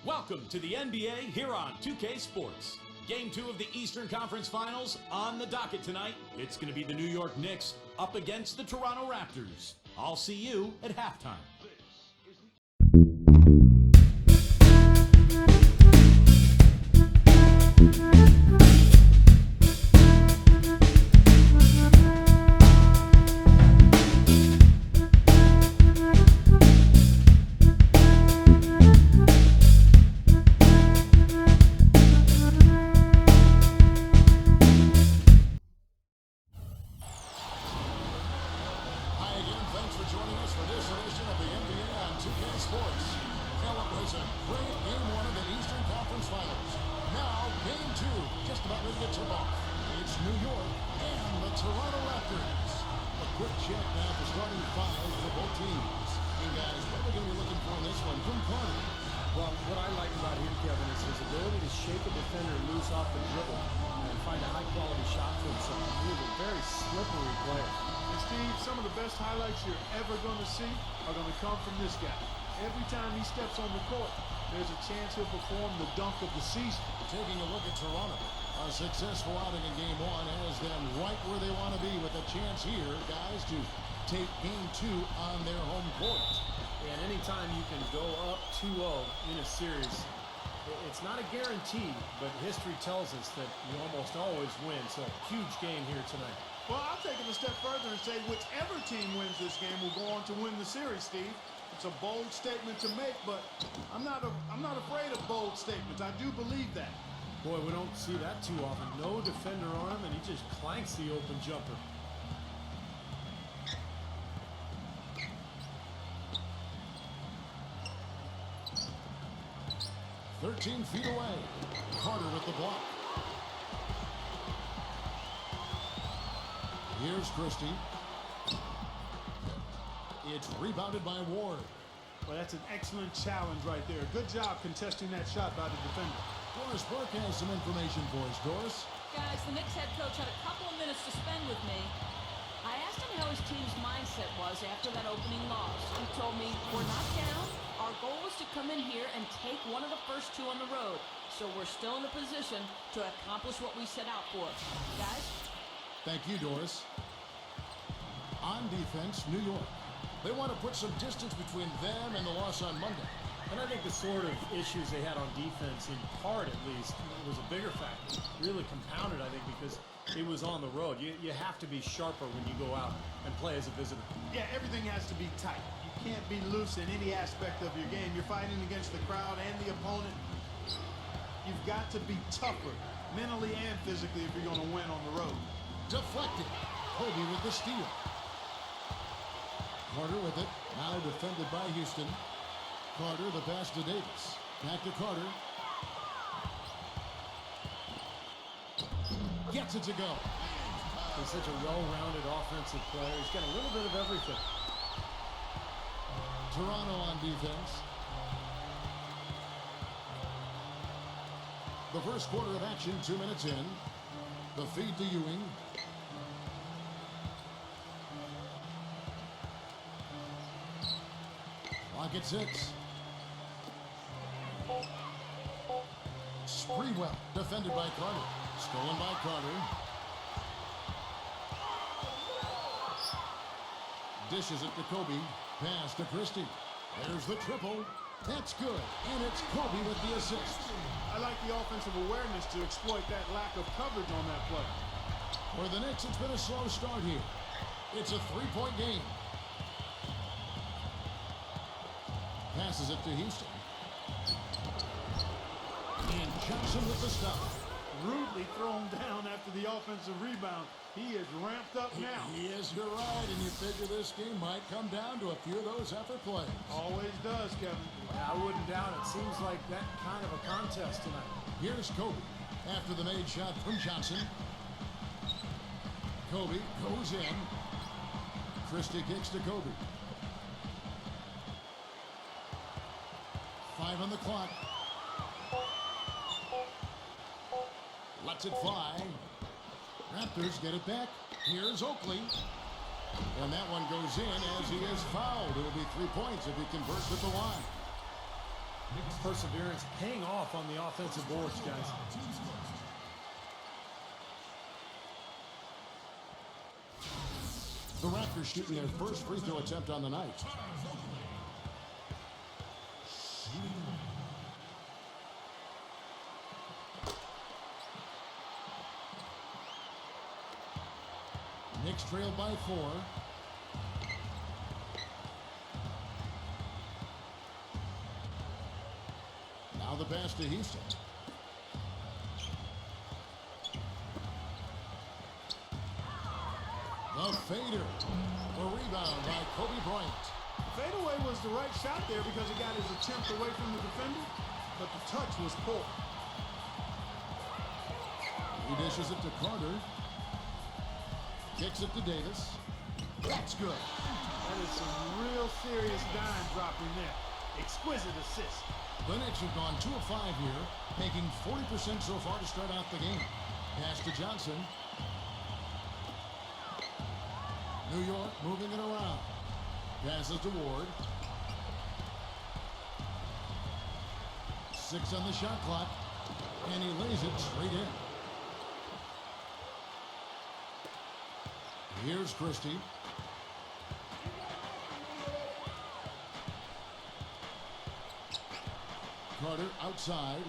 Welcome to the NBA here on 2K Sports. Game 2 of the Eastern Conference Finals on the docket tonight. It's going to be the New York Knicks up against the Toronto Raptors. I'll see you at halftime. Toronto Raptors. A quick check now for starting five for both teams. And guys, what are we going to be looking for in this one from Carter? Well, what I like about him, Kevin, is his ability to shake a defender loose off the dribble and find a high-quality shot for himself. He's a very slippery player. And Steve, some of the best highlights you're ever going to see are going to come from this guy. Every time he steps on the court, there's a chance he'll perform the dunk of the season. Taking a look at Toronto. A successful outing in game one has them right where they want to be with a chance here, guys, to take game two on their home court. And anytime you can go up 2-0 in a series, it's not a guarantee, but history tells us that you almost always win. So huge game here tonight. Well, I'll take it a step further and say whichever team wins this game will go on to win the series, Steve. It's a bold statement to make, but I'm not afraid of bold statements. I do believe that. Boy, we don't see that too often. No defender on him, and he just clanks the open jumper. "13 feet away. Carter with the block. Here's Christie. It's rebounded by Ward. Well, that's an excellent challenge right there. Good job contesting that shot by the defender. Doris Burke has some information for us. Doris? Guys, the Knicks head coach had a couple of minutes to spend with me. I asked him how his team's mindset was after that opening loss. He told me, we're not down. Our goal was to come in here and take one of the first two on the road. So we're still in a position to accomplish what we set out for. Guys? Thank you, Doris. On defense, New York. They want to put some distance between them and the loss on Monday. And I think the sort of issues they had on defense, in part at least, was a bigger factor. Really compounded, I think, because it was on the road. You have to be sharper when you go out and play as a visitor. Yeah, everything has to be tight. You can't be loose in any aspect of your game. You're fighting against the crowd and the opponent. You've got to be tougher, mentally and physically, if you're going to win on the road. Deflected. Kobe with the steal. Carter with it. Now defended by Houston. Carter, the pass to Davis. Back to Carter. Gets it to go. He's such a well-rounded offensive player. He's got a little bit of everything. Toronto on defense. The first quarter of action, 2 minutes in. The feed to Ewing. Clock at 6. Sprewell, defended by Carter. Stolen by Carter. Dishes it to Kobe. Pass to Christie. There's the triple. That's good. And it's Kobe with the assist. I like the offensive awareness to exploit that lack of coverage on that play. For the Knicks, it's been a slow start here. It's a 3-point game. Passes it to Houston. And Johnson with the stop. Rudely thrown down after the offensive rebound. He is ramped up now. He is, you're right, and you figure this game might come down to a few of those effort plays. Always does, Kevin. Yeah, I wouldn't doubt it. Seems like that kind of a contest tonight. Here's Kobe after the made shot from Johnson. Kobe goes in. Christie kicks to Kobe. 5 on the clock. Lets it fly. Raptors get it back. Here's Oakley. And that one goes in as he is fouled. It'll be 3 points if he converts at the line. Perseverance paying off on the offensive boards, guys. The Raptors shooting their first free throw attempt on the night. Knicks trail by 4. Now the pass to Houston. The fader. A rebound by Kobe Bryant. Fadeaway was the right shot there because he got his attempt away from the defender, but the touch was poor. He dishes it to Carter. Kicks it to Davis. That's good. That is some real serious dime dropping there. Exquisite assist. The Knicks have gone 2 of 5 here, making 40% so far to start out the game. Pass to Johnson. New York moving it around. Passes to Ward. 6 on the shot clock. And he lays it straight in. Here's Christie. Carter outside.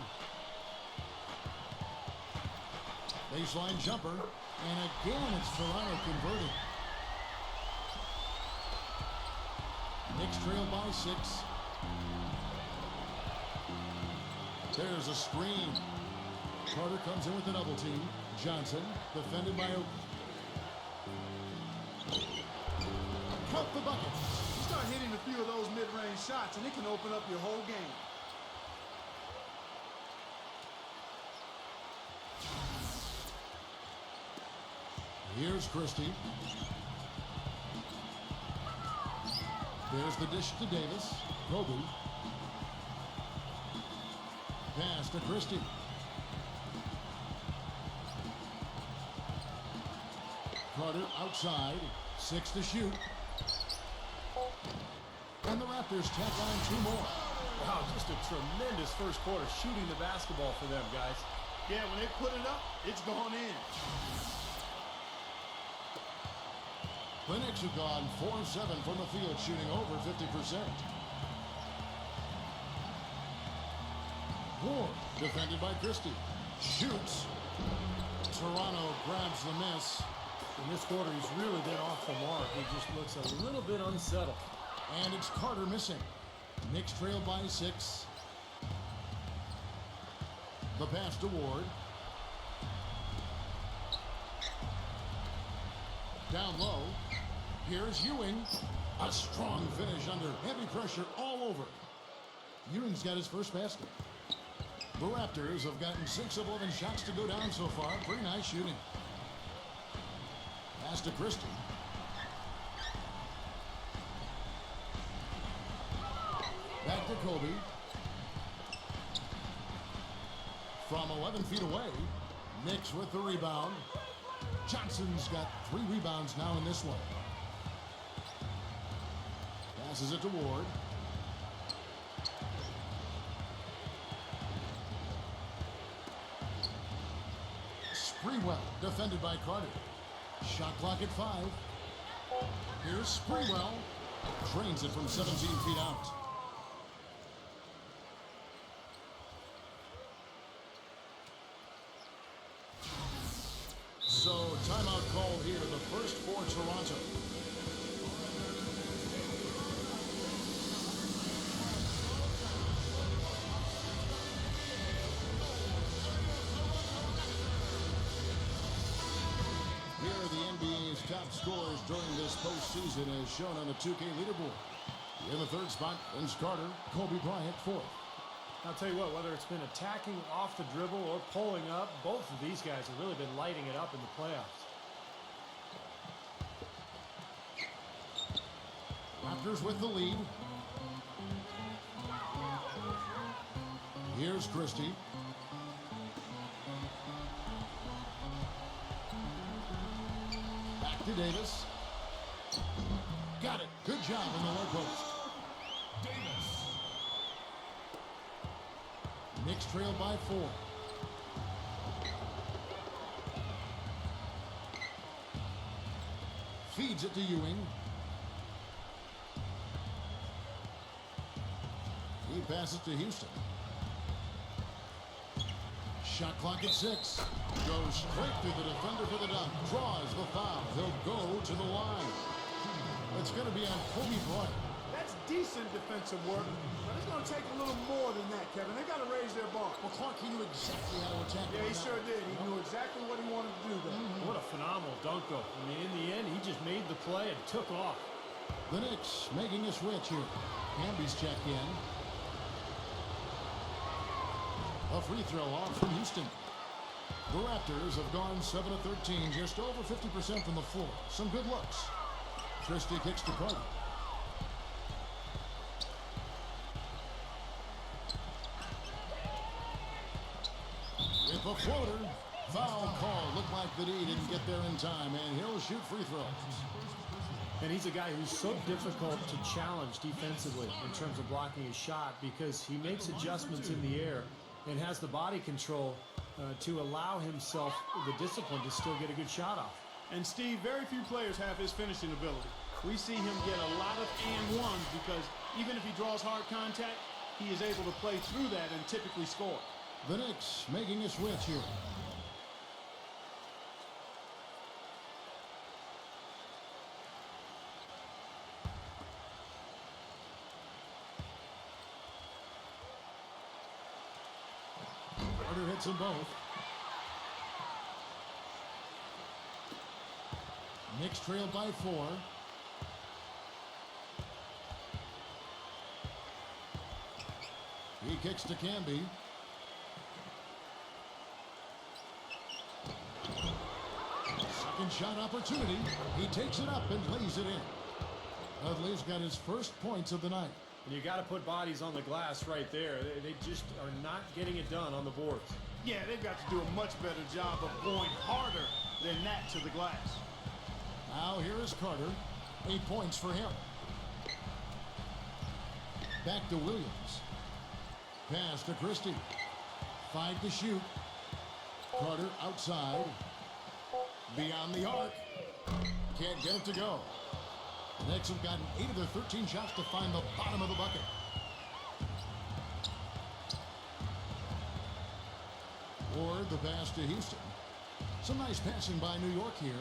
Baseline jumper. And again, it's Toronto converting. Knicks trail by 6. There's a screen. Carter comes in with a double team. Johnson, defended by Oakley. Count the bucket. You start hitting a few of those mid-range shots, and it can open up your whole game. Here's Christie. There's the dish to Davis. Kobe. Pass to Christie. Carter outside. 6 to shoot. And the Raptors tack on 2 more. Wow, just a tremendous first quarter shooting the basketball for them, guys. Yeah, when they put it up, it's gone in. The Knicks have gone 4 of 7 from the field, shooting over 50%. Ward, defended by Christie. Shoots. Toronto grabs the miss. In this quarter, he's really been off the mark. He just looks a little bit unsettled. And it's Carter missing. Knicks trail by 6. The pass to Ward. Down low. Here's Ewing. A strong finish under heavy pressure all over. Ewing's got his first basket. The Raptors have gotten 6 of 11 shots to go down so far. Pretty nice shooting. Pass to Christie. Back to Kobe. From 11 feet away, Knicks with the rebound. Johnson's got 3 rebounds now in this one. Passes it to Ward. Sprewell, defended by Carter. Shot clock at 5. Here's Sprewell. Drains it from 17 feet out. So, timeout called here, the first for Toronto. Here are the NBA's top scorers during this postseason as shown on the 2K leaderboard. In the 3rd spot, Vince Carter, Kobe Bryant 4th. I'll tell you what, whether it's been attacking off the dribble or pulling up, both of these guys have really been lighting it up in the playoffs. Raptors with the lead. Here's Christie. Back to Davis. Got it. Good job in the low post. Knicks trail by 4. Feeds it to Ewing. He passes to Houston. Shot clock at 6. Goes straight through the defender for the dunk. Draws the foul. He'll go to the line. It's going to be on Kobe Bryant. That's decent defensive work, but it's going to take a little more than that, Kevin. They got to raise their bar. Well, Clark, he knew exactly how to attack. Yeah, he sure did. He knew exactly what he wanted to do there. What a phenomenal dunk, though. I mean, in the end, he just made the play and took off. The Knicks making a switch here. Camby's checked in. A free throw off from Houston. The Raptors have gone 7 of 13, just over 50% from the floor. Some good looks. Christie kicks to Carter. With a floater. Foul call. Looked like the D didn't get there in time, and he'll shoot free throws. And he's a guy who's so difficult to challenge defensively in terms of blocking his shot because he makes adjustments in the air and has the body control to allow himself the discipline to still get a good shot off. And Steve, very few players have his finishing ability. We see him get a lot of and ones because even if he draws hard contact, he is able to play through that and typically score. The Knicks making a switch here. Carter hits them both. Knicks trail by 4. He kicks to Camby. Second shot opportunity. He takes it up and lays it in. Dudley's got his first points of the night. And you got to put bodies on the glass right there. They just are not getting it done on the boards. Yeah, they've got to do a much better job of going harder than that to the glass. Now here is Carter. 8 points for him. Back to Williams. Pass to Christie. 5 to shoot. Carter outside. Beyond the arc. Can't get it to go. The Knicks have gotten 8 of their 13 shots to find the bottom of the bucket. Ward the pass to Houston. Some nice passing by New York here.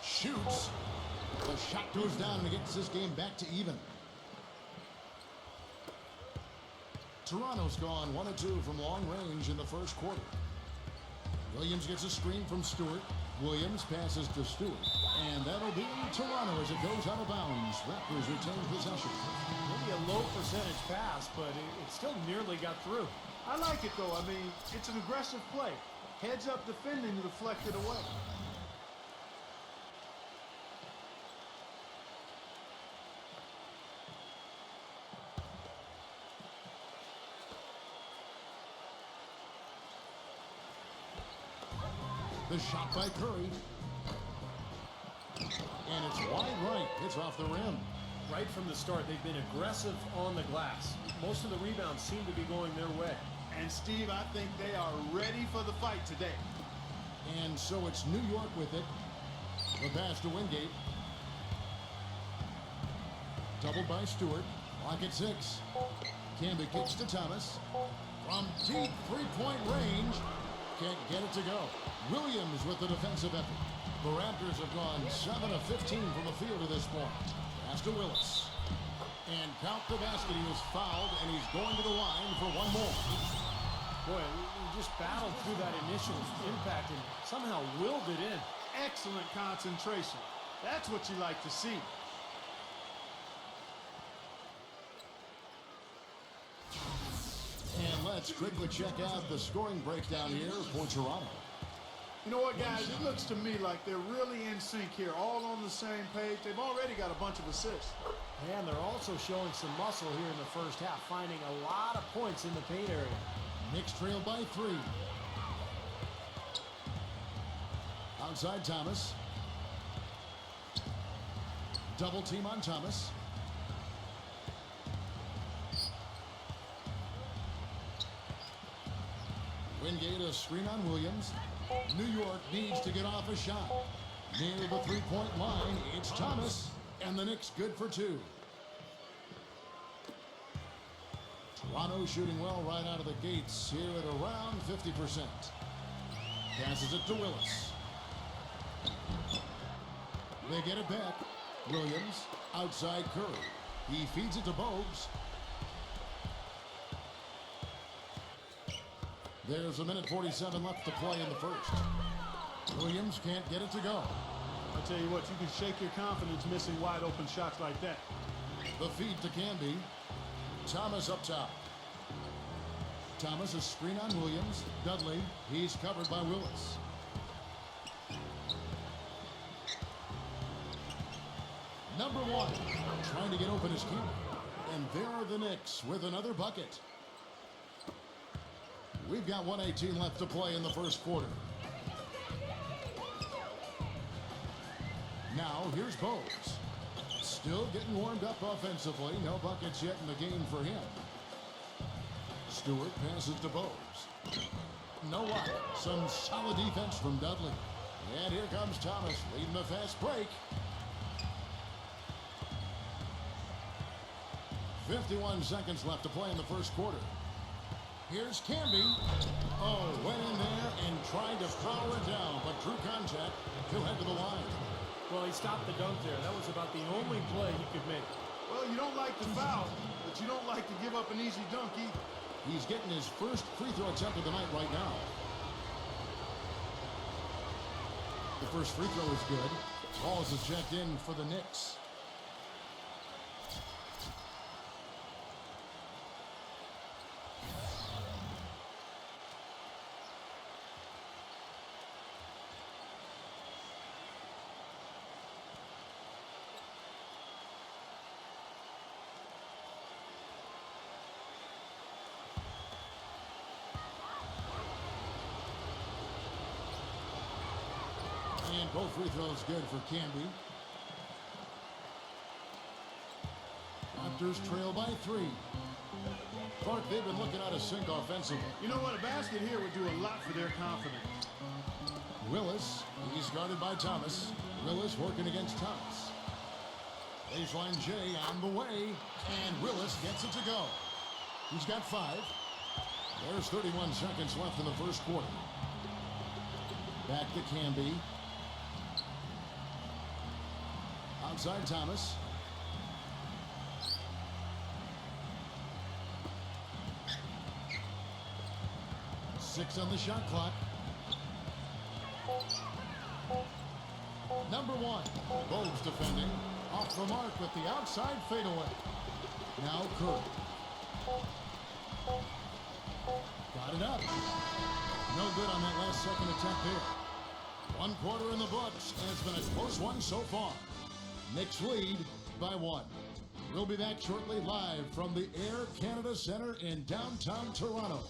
Shoots. The shot goes down and gets this game back to even. Toronto's gone 1 of 2 from long range in the first quarter. Williams gets a screen from Stewart. Williams passes to Stewart. And that'll be Toronto as it goes out of bounds. Raptors retain possession. Maybe a low percentage pass, but it still nearly got through. I like it, though. I mean, it's an aggressive play. Heads up defending to deflect it away. The shot by Curry. And it's wide right. It's off the rim. Right from the start, they've been aggressive on the glass. Most of the rebounds seem to be going their way. And Steve, I think they are ready for the fight today. And so it's New York with it. The pass to Wingate. Doubled by Stewart. Clock at 6. Camby kicks to Thomas. From deep three-point range. Can't get it to go. Williams with the defensive effort. The Raptors have gone 7 of 15 from the field at this point. Pass to Willis. And count the basket. He was fouled, and he's going to the line for one more. Boy, he just battled through that initial impact and somehow willed it in. Excellent concentration. That's what you like to see. And let's quickly check out the scoring breakdown here for Toronto. You know what, guys? It looks to me like they're really in sync here, all on the same page. They've already got a bunch of assists. And they're also showing some muscle here in the first half, finding a lot of points in the paint area. Knicks trail by 3. Outside Thomas. Double team on Thomas. Wingate a screen on Williams. New York needs to get off a shot. Near the three-point line, it's Thomas, and the Knicks good for two. Toronto shooting well right out of the gates here at around 50%. Passes it to Willis. They get it back. Williams outside Curry. He feeds it to Bogues. There's a minute 47 left to play in the first. Williams can't get it to go. I'll tell you what, you can shake your confidence missing wide open shots like that. The feed to Camby. Thomas up top. Thomas a screen on Williams. Dudley, he's covered by Willis. Number one, trying to get open is Camby. And there are the Knicks with another bucket. We've got 1:18 left to play in the first quarter. Now, here's Bogues. Still getting warmed up offensively. No buckets yet in the game for him. Stewart passes to Bogues. No luck. Some solid defense from Dudley. And here comes Thomas leading the fast break. 51 seconds left to play in the first quarter. Here's Camby. Oh, went in there and tried to foul it down, but drew contact. He'll head to the line. Well, he stopped the dunk there. That was about the only play he could make. Well, you don't like to foul, but you don't like to give up an easy dunk either. He's getting his first free throw attempt of the night right now. The first free throw is good. Balls is checked in for the Knicks. And both free throws good for Camby. Raptors trail by 3. Clark, they've been looking out of sync offensively. You know what? A basket here would do a lot for their confidence. Willis, he's guarded by Thomas. Willis working against Thomas. Baseline J on the way, and Willis gets it to go. He's got 5. There's 31 seconds left in the first quarter. Back to Camby. Outside Thomas. Six on the shot clock. Number one, Bogues defending. Off the mark with the outside fadeaway. Now Curry. Got it up. No good on that last second attempt there. 1 quarter in the books, and it's been a close one so far. Knicks lead by 1. We'll be back shortly live from the Air Canada Centre in downtown Toronto.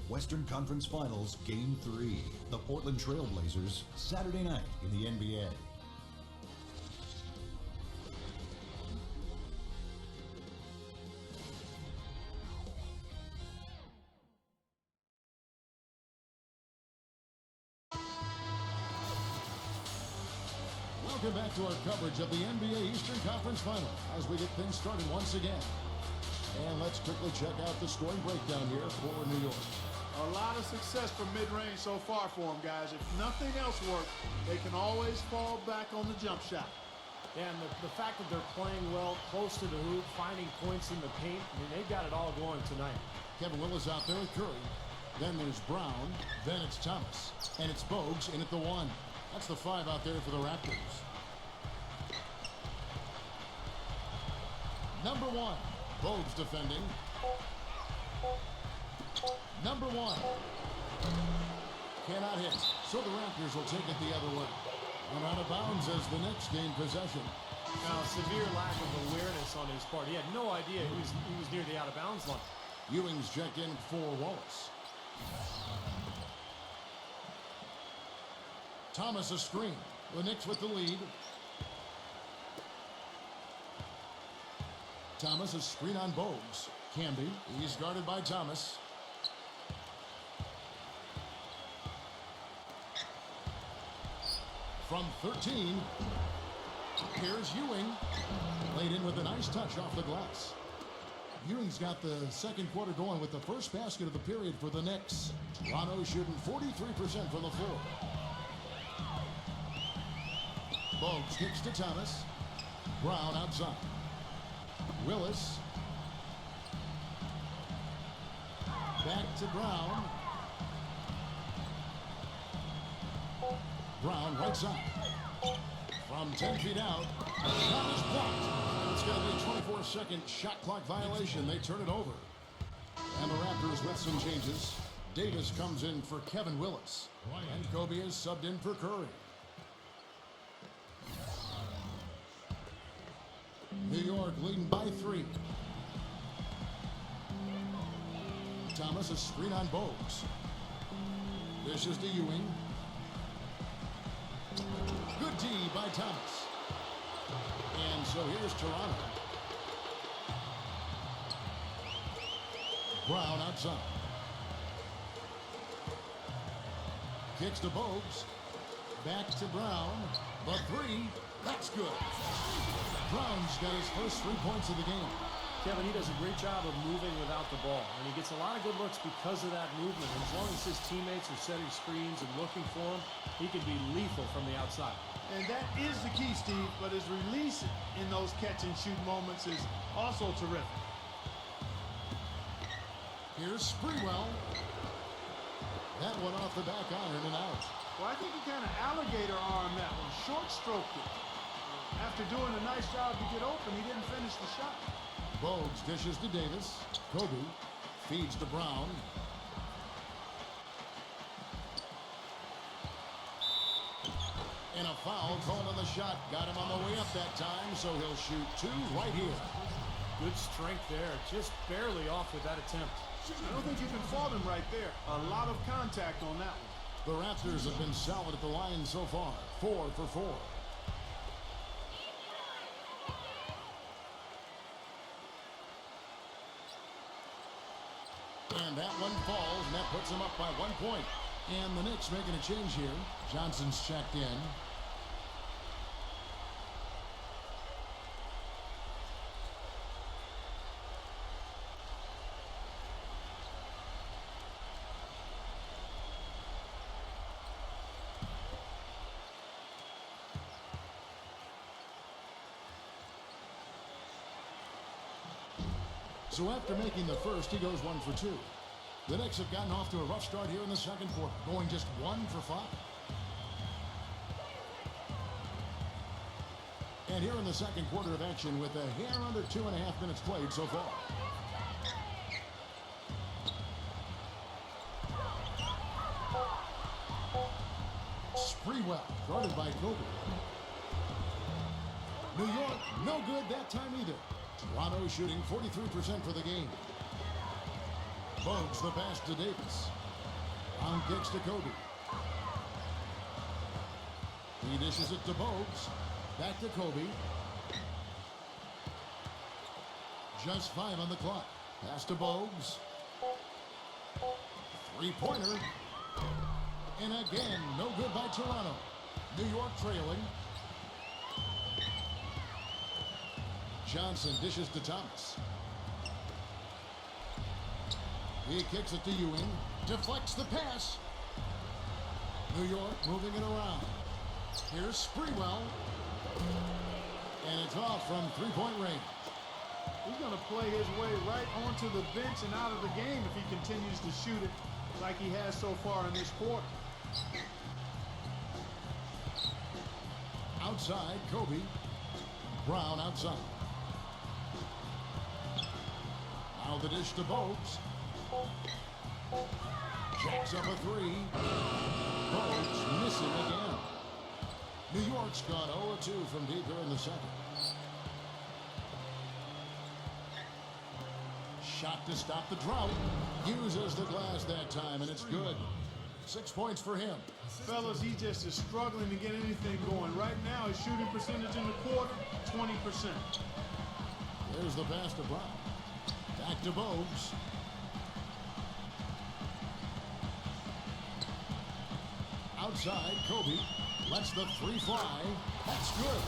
Western Conference Finals Game 3. The Portland Trail Blazers, Saturday night in the NBA. Welcome back to our coverage of the NBA Eastern Conference Final as we get things started once again. And let's quickly check out the scoring breakdown here for New York. A lot of success from mid-range so far for them, guys. If nothing else works, they can always fall back on the jump shot. And the fact that they're playing well close to the hoop, finding points in the paint, I mean, they've got it all going tonight. Kevin Willis out there with Curry. Then there's Brown. Then it's Thomas. And it's Bogues in at the 1. That's the 5 out there for the Raptors. Number 1, Bogues defending. Number 1. Cannot hit. So the Raptors will take it the other way. And out of bounds as the Knicks gain possession. Now, severe lack of awareness on his part. He had no idea he was near the out-of-bounds line. Ewing's checked in for Wallace. Thomas a screen. The Knicks with the lead. Thomas a screen on Bogues. Camby, he's guarded by Thomas. From 13, here's Ewing. Laid in with a nice touch off the glass. Ewing's got the second quarter going with the first basket of the period for the Knicks. Toronto shooting 43% from the floor. Bogues kicks to Thomas. Brown outside. Willis. Back to Brown. Brown right side. From 10 feet out. Shot is blocked. And it's going to be a 24-second shot clock violation. They turn it over. And the Raptors with some changes. Davis comes in for Kevin Willis. And Kobe is subbed in for Curry. New York leading by 3. Thomas a screen on Bogues. This is to Ewing. Good D by Thomas. And so here's Toronto. Brown outside. Kicks to Bogues. Back to Brown. The 3. That's good. Brown's got his first 3 points of the game. Kevin, he does a great job of moving without the ball, and he gets a lot of good looks because of that movement. And as long as his teammates are setting screens and looking for him, he can be lethal from the outside. And that is the key, Steve, but his release in those catch-and-shoot moments is also terrific. Here's Sprewell. That one off the back iron and out. Well, I think he kind of alligator armed that one, short-stroked it. After doing a nice job to get open, he didn't finish the shot. Bogues dishes to Davis. Kobe feeds to Brown. And a foul called on the shot. Got him on the way up that time, so he'll shoot 2 right here. Good strength there. Just barely off with that attempt. I don't think you can fault him right there. A lot of contact on that one. The Raptors have been solid at the line so far. 4 for 4. And that one falls, and that puts them up by 1 point. And the Knicks making a change here. Johnson's checked in. So after making the first, he goes 1 for 2. The Knicks have gotten off to a rough start here in the second quarter, going just 1 for 5. And here in the second quarter of action with a hair under 2.5 minutes played so far. Sprewell, guarded by Kobe. New York, no good that time either. Toronto shooting 43% for the game. Bogues the pass to Davis. On kicks to Kobe. He dishes it to Bogues. Back to Kobe. Just 5 on the clock. Pass to Bogues. 3-pointer. And again, no good by Toronto. New York trailing. Johnson dishes to Thomas. He kicks it to Ewing. Deflects the pass. New York moving it around. Here's Sprewell. And it's off from 3-point range. He's going to play his way right onto the bench and out of the game if he continues to shoot it like he has so far in this quarter. Outside, Kobe. Brown outside. Now the dish to Bogues. Jacks up a 3. Bogues missing again. New York's gone 0-2 from deep here in the second. Shot to stop the drought. Uses the glass that time, and it's good. 6 points for him. Fellas, he just is struggling to get anything going. Right now, his shooting percentage in the quarter, 20%. There's the pass to Brown. Back to Bogues. Outside, Kobe lets the three fly. That's good.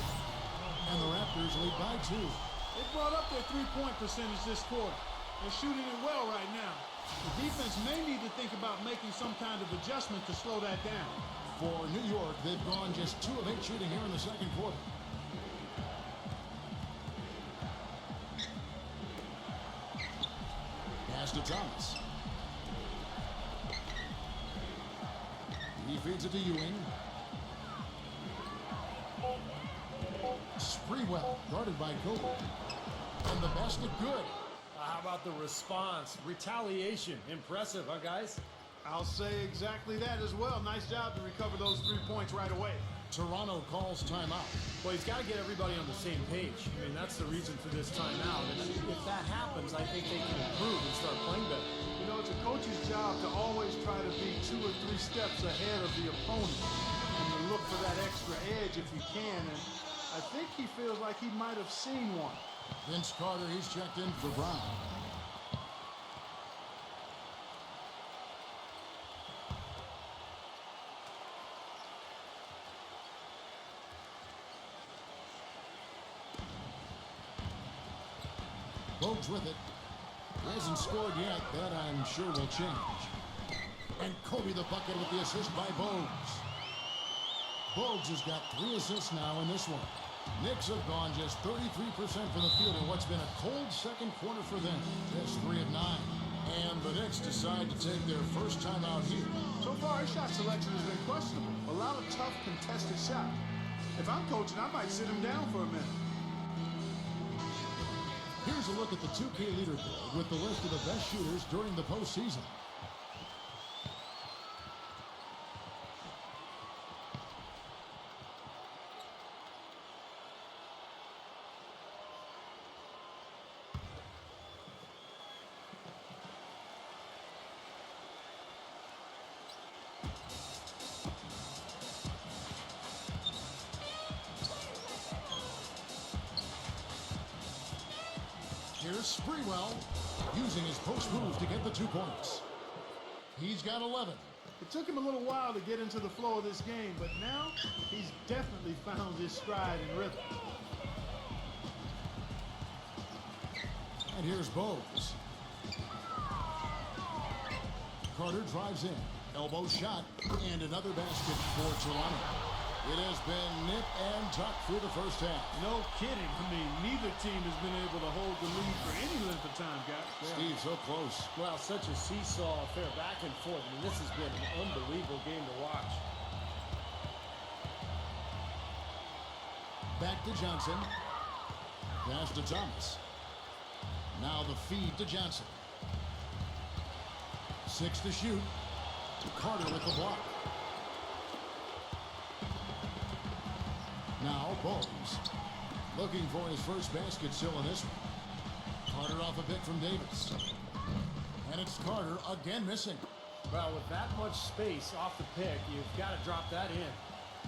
And the Raptors lead by 2. They brought up their three-point percentage this quarter. They're shooting it well right now. The defense may need to think about making some kind of adjustment to slow that down. For New York, they've gone just 2 of 8 shooting here in the second quarter. Pass to Thomas. He feeds it to Ewing. Sprewell, guarded by Kobe. And the basket good. How about the response? Retaliation. Impressive, huh, guys? I'll say exactly that as well. Nice job to recover those 3 points right away. Toronto calls timeout. Well, he's got to get everybody on the same page. I mean, that's the reason for this timeout. And if that happens, I think they can improve and start playing better. You know, it's a coach's job to always try to be 2 or 3 steps ahead of the opponent and to look for that extra edge if you can. And I think he feels like he might have seen one. Vince Carter, he's checked in for Brown. Bogues with it. He hasn't scored yet. That, I'm sure, will change. And Kobe the bucket with the assist by Bogues. Bogues has got 3 assists now in this one. Knicks have gone just 33% from the field in what's been a cold second quarter for them. Just 3 of 9. And the Knicks decide to take their first time out here. So far, his shot selection has been questionable. A lot of tough, contested shots. If I'm coaching, I might sit him down for a minute. Here's a look at the 2K leaderboard with the list of the best shooters during the postseason. Here's Sprewell using his post move to get the 2 points. He's got 11. It took him a little while to get into the flow of this game, but now he's definitely found his stride and rhythm. And here's Bogues. Carter drives in. Elbow shot. And another basket for Toronto. It has been nip and tuck through the first half. No kidding. I mean, neither team has been able to hold the lead for any length of time, guys. Steve, so close. Well, such a seesaw affair back and forth. I mean, this has been an unbelievable game to watch. Back to Johnson. Pass to Thomas. Now the feed to Johnson. 6 to shoot. Carter with the block. Now Bogues. Looking for his first basket still in this one. Carter off a pick from Davis. And it's Carter again missing. Well, with that much space off the pick, you've got to drop that in.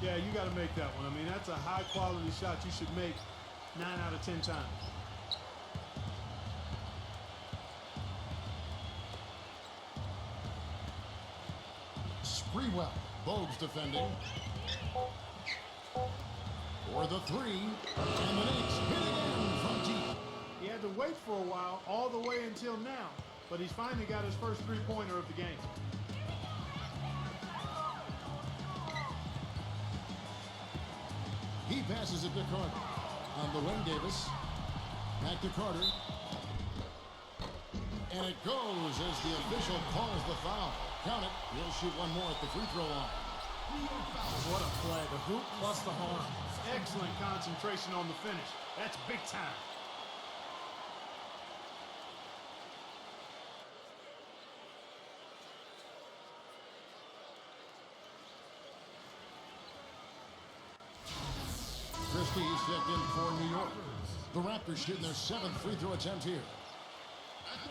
Yeah, you got to make that one. I mean, that's a high-quality shot you should make 9 out of 10 times. Sprewell. Bogues defending. For the 3. And the Knicks hit again from deep. He had to wait for a while, all the way until now, but he's finally got his first three-pointer of the game. He passes it to Carter. On the wing, Davis. Back to Carter. And it goes as the official calls the foul. Count it. He'll shoot one more at the free throw line. What a play. The hoop plus the horn. Excellent concentration on the finish. That's big time. Christie's checked in for New York. The Raptors shooting their 7th free throw attempt here.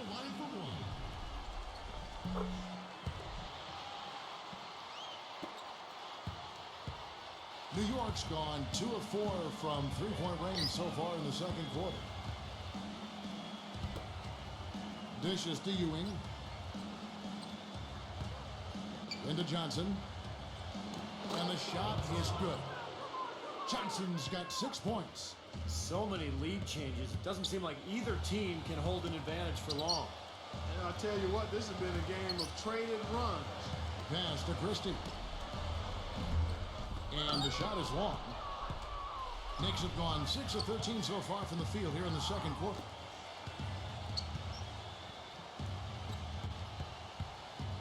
the line for one. New York's gone 2 of 4 from three-point range so far in the second quarter. Dishes to Ewing. Into Johnson. And the shot is good. Johnson's got 6 points. So many lead changes. It doesn't seem like either team can hold an advantage for long. And I'll tell you what, this has been a game of traded runs. Pass to Christie. And the shot is long. Knicks have gone 6 of 13 so far from the field here in the second quarter.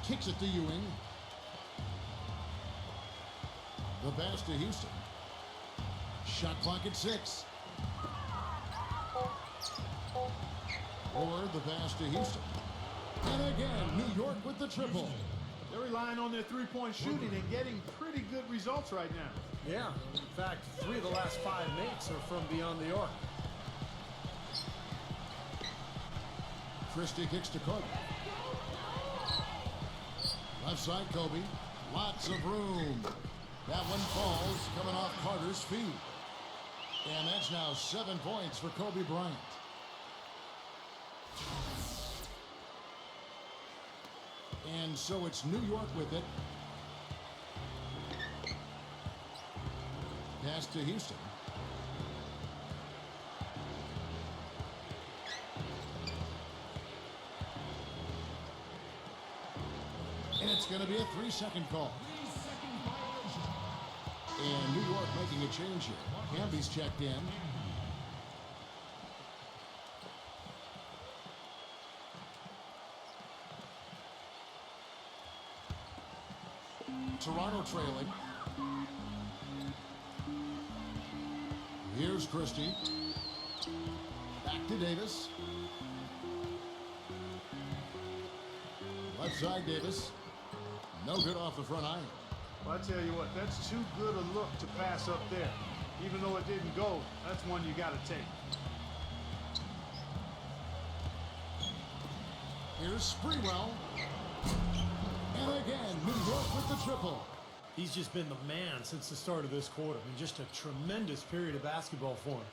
Kicks it to Ewing. The pass to Houston. Shot clock at 6. Or the pass to Houston. And again, New York with the triple. They're relying on their three-point shooting and getting pretty good results right now. Yeah, in fact, 3 of the last 5 makes are from beyond the arc. Christie kicks to Kobe. Left side, Kobe. Lots of room. That one falls, coming off Carter's feet. And that's now 7 points for Kobe Bryant. And so it's New York with it. Pass to Houston. And it's going to be a 3-second call. And New York making a change here. Camby's checked in. Toronto trailing. Here's Christie. Back to Davis. Left side, Davis. No good off the front iron. Well, I tell you what, that's too good a look to pass up there. Even though it didn't go, that's one you got to take. Here's Sprewell. And again, New York with the triple. He's just been the man since the start of this quarter. I mean, just a tremendous period of basketball for him.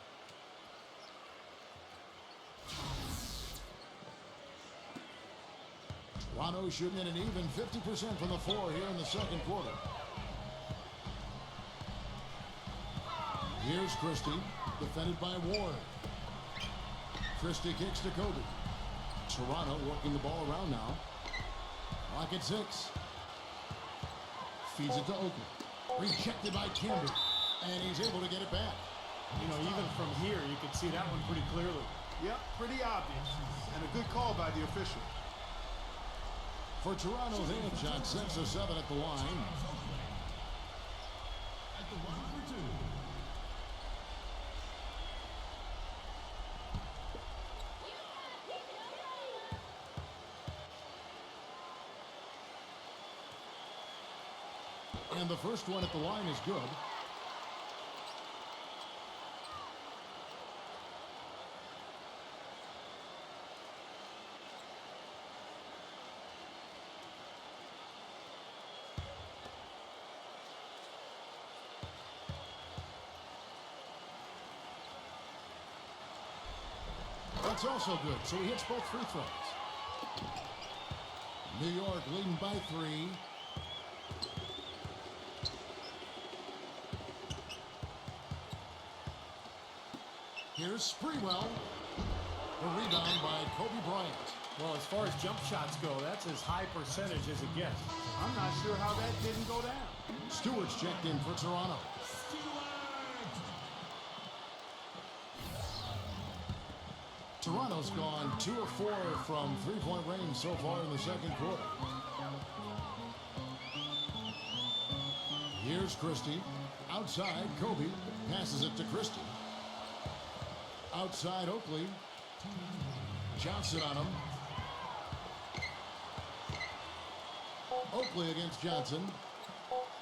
Toronto shooting at an even 50% from the floor here in the second quarter. Here's Christie, defended by Ward. Christie kicks to Kobe. Toronto working the ball around now. Clock at 6. Feeds it to Oakley. Rejected by Camby. And he's able to get it back. You know, even from here, you can see that one pretty clearly. Yep, pretty obvious. And a good call by the official. For Toronto, they have shot 6 of 7 at the line. At the line for 2. And the first one at the line is good. That's also good, so he hits both free throws. New York leading by 3. Here's Sprewell. The rebound by Kobe Bryant. Well, as far as jump shots go, that's as high percentage as it gets. I'm not sure how that didn't go down. Stewart's checked in for Toronto. Toronto's gone 2 of 4 from three-point range so far in the second quarter. Here's Christie. Outside, Kobe passes it to Christie. Outside, Oakley. Johnson on him. Oakley against Johnson.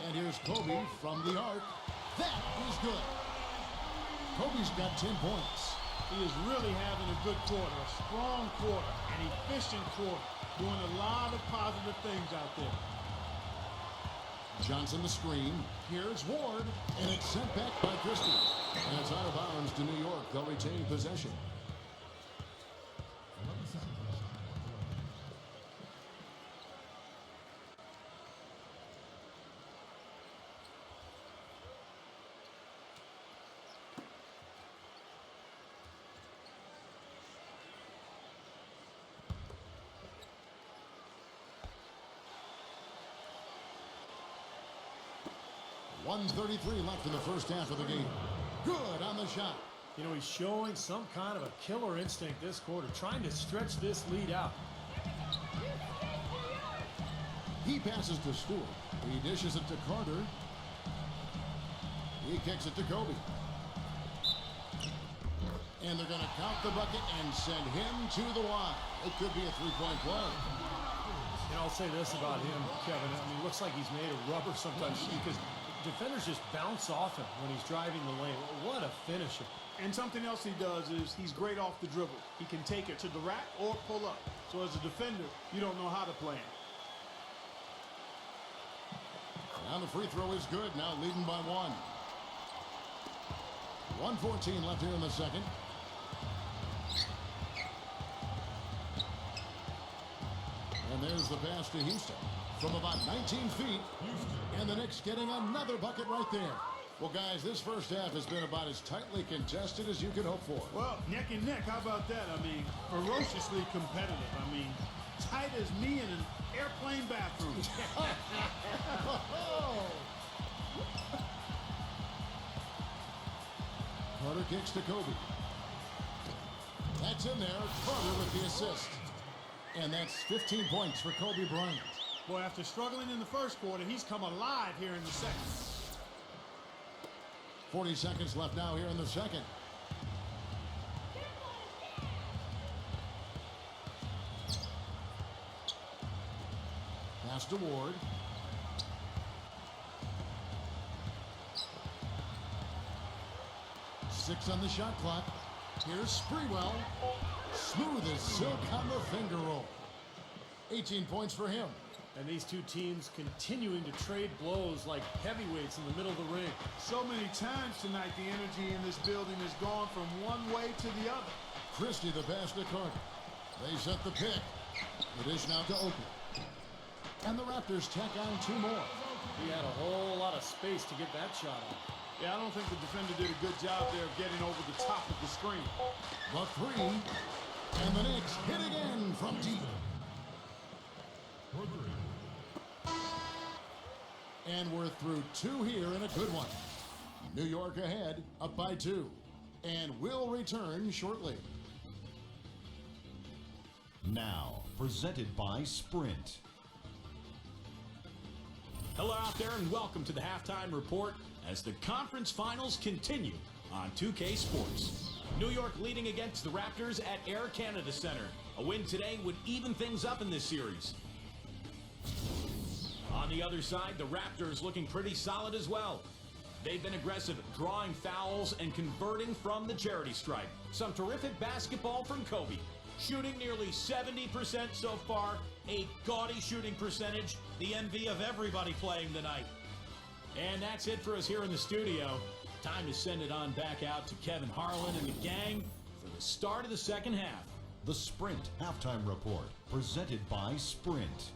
And here's Kobe from the arc. That is good. Kobe's got 10 points. He is really having a good quarter, a strong quarter, an efficient quarter, doing a lot of positive things out there. Johnson the screen. Here's Ward, and it's sent back by Christie. And it's out of bounds to New York. They'll retain possession. .133 left in the first half of the game. Good on the shot. You know, he's showing some kind of a killer instinct this quarter, trying to stretch this lead out. He passes to Stewart. He dishes it to Carter. He kicks it to Kobe. And they're going to count the bucket and send him to the line. It could be a three-point play. And I'll say this about him, Kevin. I mean, it looks like he's made of rubber sometimes because defenders just bounce off him when he's driving the lane. What a finisher. And something else he does is he's great off the dribble. He can take it to the rack or pull up. So as a defender, you don't know how to play him. Now the free throw is good. Now leading by 1. 1:14 left here in the second. And there's the pass to Houston from about 19 feet. And the Knicks getting another bucket right there. Well, guys, this first half has been about as tightly contested as you could hope for. Well, neck and neck, how about that? I mean, ferociously competitive. I mean, tight as me in an airplane bathroom. Carter kicks to Kobe. That's in there. Carter with the assist. And that's 15 points for Kobe Bryant. Boy, after struggling in the first quarter, he's come alive here in the second. 40 seconds left now here in the second. Pass to Ward. Six on the shot clock. Here's Sprewell. Smooth as silk on the finger roll. 18 points for him. And these two teams continuing to trade blows like heavyweights in the middle of the ring. So many times tonight, the energy in this building has gone from one way to the other. Christie the pass to Carter. They set the pick. The dish now to Oakley. And the Raptors tack on 2 more. He had a whole lot of space to get that shot off. Yeah, I don't think the defender did a good job there of getting over the top of the screen. The 3. And the Knicks hit again from deep. And we're through 2 here in a good one. New York ahead, up by 2. And we'll return shortly. Now, presented by Sprint. Hello out there and welcome to the halftime report as the conference finals continue on 2K Sports. New York leading against the Raptors at Air Canada Center. A win today would even things up in this series. On the other side, the Raptors looking pretty solid as well. They've been aggressive, drawing fouls and converting from the charity stripe. Some terrific basketball from Kobe. Shooting nearly 70% so far, a gaudy shooting percentage, the envy of everybody playing tonight. And that's it for us here in the studio. Time to send it on back out to Kevin Harlan and the gang for the start of the second half. The Sprint Halftime Report, presented by Sprint.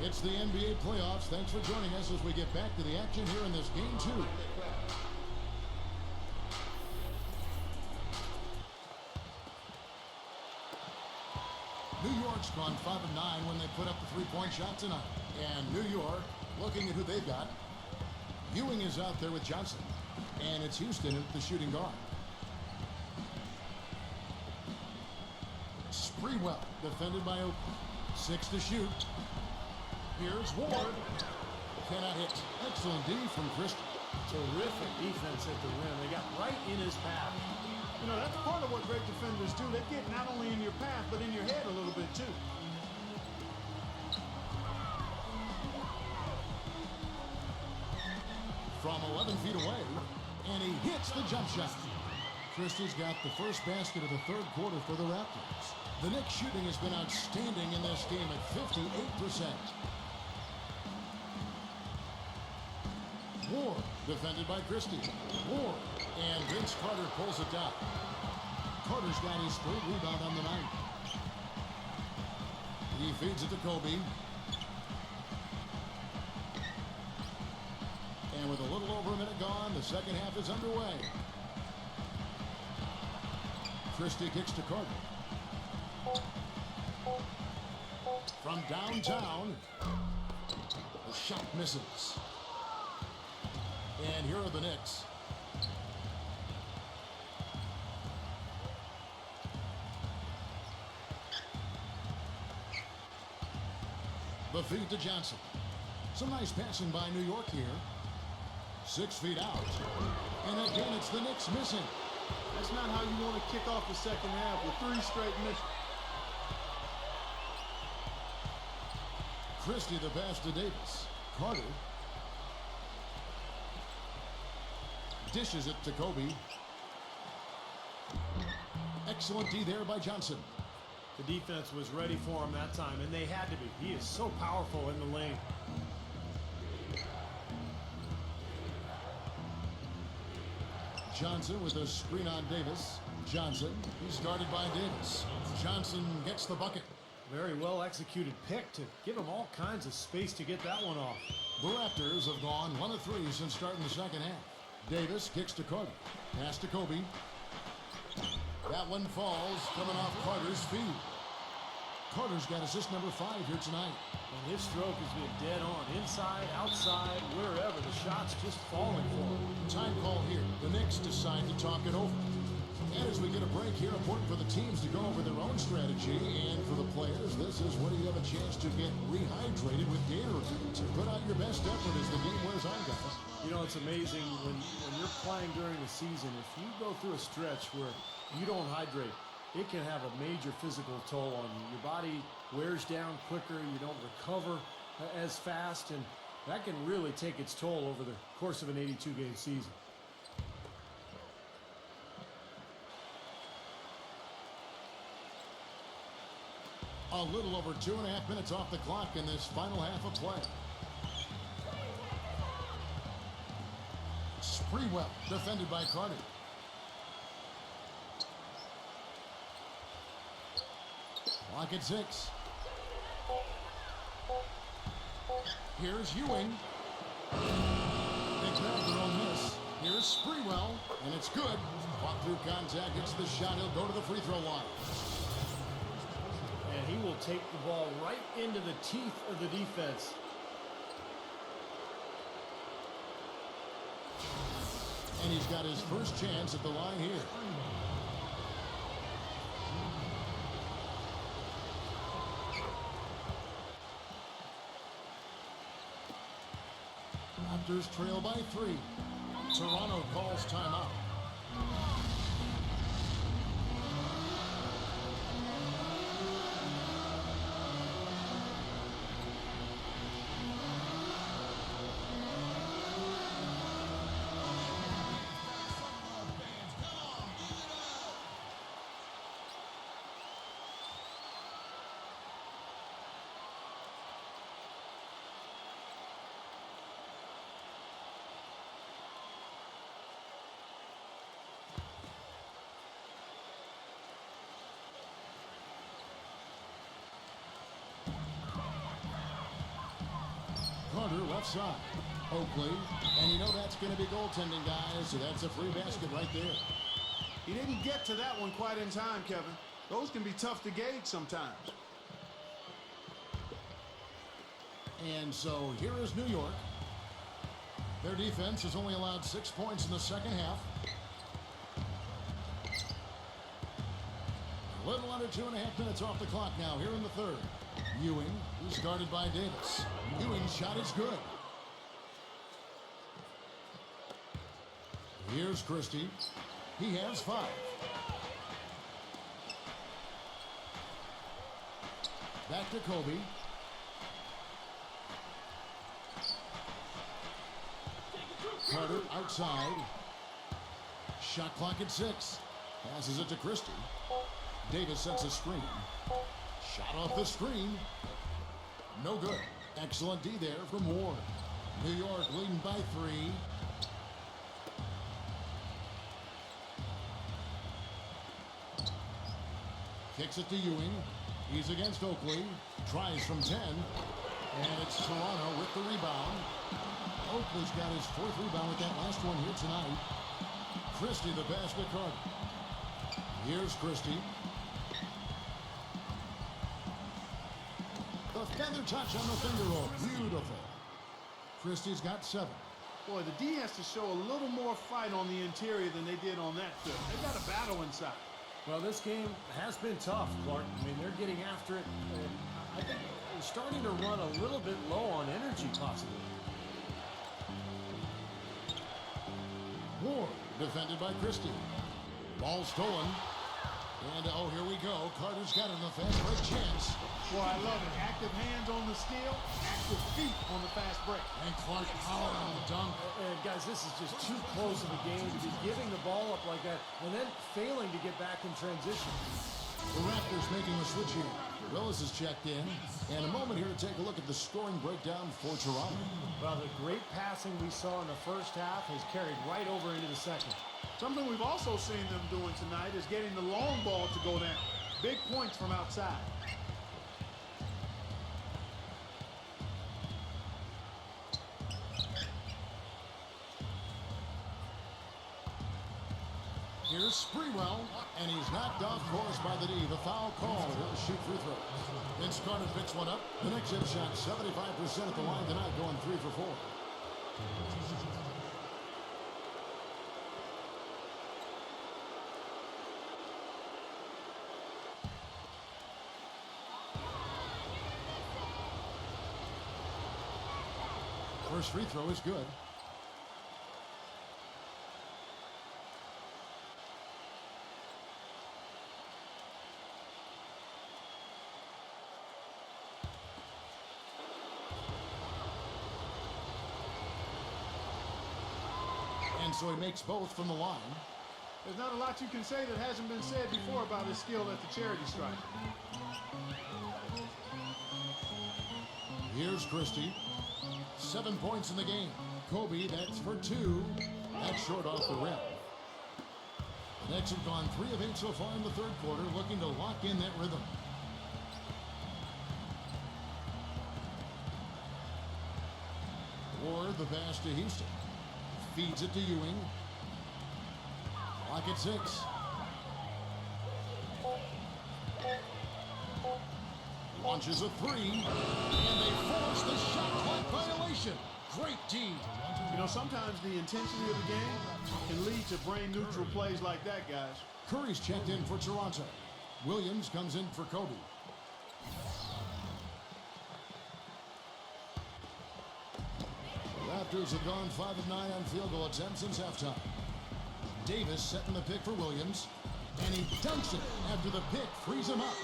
It's the NBA playoffs. Thanks for joining us as we get back to the action here in this game 2. New York's gone 5 of 9 when they put up the three-point shot tonight. And New York, looking at who they've got, Ewing is out there with Johnson. And it's Houston at the shooting guard. Sprewell, defended by Oakley. 6 to shoot. Here's Ward. Cannot hit. Excellent D from Christie. Terrific defense at the rim. They got right in his path. You know, that's part of what great defenders do. They get not only in your path, but in your head a little bit, too. from 11 feet away, and he hits the jump shot. Christie's got the first basket of the third quarter for the Raptors. The Knicks shooting has been outstanding in this game at 58%. Ward, defended by Christie. Ward, and Vince Carter pulls it down. Carter's got his third rebound on the night. He feeds it to Kobe. And with a little over a minute gone, the second half is underway. Christie kicks to Carter. From downtown, the shot misses. And here are the Knicks. The feed to Johnson. Some nice passing by New York here. 6 feet out. And again, it's the Knicks missing. That's not how you want to kick off the second half with 3 straight misses. Christie the pass to Davis. Carter dishes it to Kobe. Excellent D there by Johnson. The defense was ready for him that time, and they had to be. He is so powerful in the lane. Johnson with a screen on Davis. Johnson, he's guarded by Davis. Johnson gets the bucket. Very well executed pick to give him all kinds of space to get that one off. The Raptors have gone 1 of 3 since starting the second half. Davis kicks to Carter. Pass to Kobe. That one falls, coming off Carter's feet. Carter's got assist number 5 here tonight. And his stroke has been dead on. Inside, outside, wherever. The shot's just falling for him. Time call here. The Knicks decide to talk it over. And as we get a break here, important for the teams to go over their own strategy. And for the players, this is where you have a chance to get rehydrated with Gatorade. To put out your best effort as the game wears on, guys. You know, it's amazing when you're playing during the season, if you go through a stretch where you don't hydrate, it can have a major physical toll on you. Your body wears down quicker, you don't recover as fast, and that can really take its toll over the course of an 82-game season. A little over 2.5 minutes off the clock in this final half of play. Sprewell, defended by Carter. Clock at 6. Here's Ewing. They grab their own miss. Here's Sprewell, and it's good. Fought through contact, gets the shot. He'll go to the free throw line. And he will take the ball right into the teeth of the defense. And he's got his first chance at the line here. Raptors trail by 3. Toronto calls timeout. Carter left side. Oakley. And you know that's going to be goaltending, guys. So that's a free basket right there. He didn't get to that one quite in time, Kevin. Those can be tough to gauge sometimes. And so here is New York. Their defense has only allowed 6 points in the second half. A little under 2.5 minutes off the clock now here in the third. Ewing, he's guarded by Davis. Ewing's shot is good. Here's Christie. He has 5. Back to Kobe. Carter outside. Shot clock at 6. Passes it to Christie. Davis sets a screen. Shot off the screen. No good. Excellent D there from Ward. New York leading by 3. Kicks it to Ewing. He's against Oakley. Tries from 10. And it's Toronto with the rebound. Oakley's got his 4th rebound with that last one here tonight. Christie the pass to Carter. Here's Christie. The feather touch on the finger roll. Beautiful. Christie's got 7. Boy, the D has to show a little more fight on the interior than they did on that field. They've got a battle inside. Well, this game has been tough, Clark. I mean, they're getting after it. And I think they're starting to run a little bit low on energy, possibly. Ward defended by Christie. Ball stolen. And, oh, here we go. Carter's got it in the fast break chance. Boy, I love it. Active hands on the steal, active feet on the fast break. And Clark Howard on the dunk. And guys, this is just too close of a game to be giving the ball up like that and then failing to get back in transition. The Raptors making a switch here. Willis is checked in. And a moment here to take a look at the scoring breakdown for Toronto. Well, the great passing we saw in the first half has carried right over into the second. Something we've also seen them doing tonight is getting the long ball to go down. Big points from outside. Here's Sprewell, and he's knocked off course by the D. The foul called. He'll shoot free throw. Vince Carter picks one up. The next hit shot, 75% at the line tonight, going 3 for 4. First free throw is good. And so he makes both from the line. There's not a lot you can say that hasn't been said before about his skill at the charity stripe. Here's Christie. 7 points in the game. Kobe, that's for 2. That's short off the rim. The Knicks have gone 3 of 8 so far in the third quarter, looking to lock in that rhythm. Ward the pass to Houston. Feeds it to Ewing. Clock at 6. Launches a 3. And they force the shot clock violation. Great D. You know, sometimes the intensity of the game can lead to brain-neutral plays like that, guys. Curry's checked in for Toronto. Williams comes in for Kobe. Raptors have gone 5 of 9 on field goal attempts since halftime. Davis setting the pick for Williams. And he dunks it after the pick frees him up.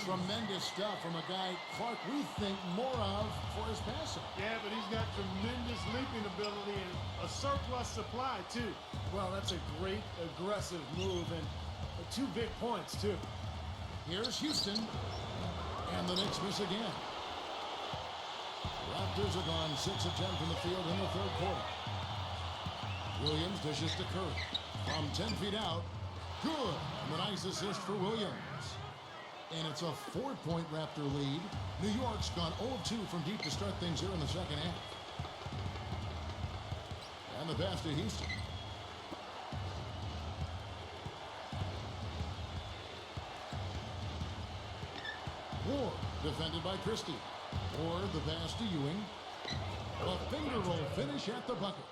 Tremendous stuff from a guy Clark we think more of for his passing. Yeah, but he's got tremendous leaping ability and a surplus supply, too. Well, that's a great aggressive move and 2 big points, too. Here's Houston. And the Knicks miss again. Raptors have gone 6 of 10 from the field in the third quarter. Williams dishes to Curry. From 10 feet out. Good. And the nice assist for Williams. And it's a 4-point Raptor lead. New York's gone 0-2 from deep to start things here in the second half. And the pass to Houston. Ward defended by Christie. Ward the pass to Ewing. A finger roll finish at the bucket.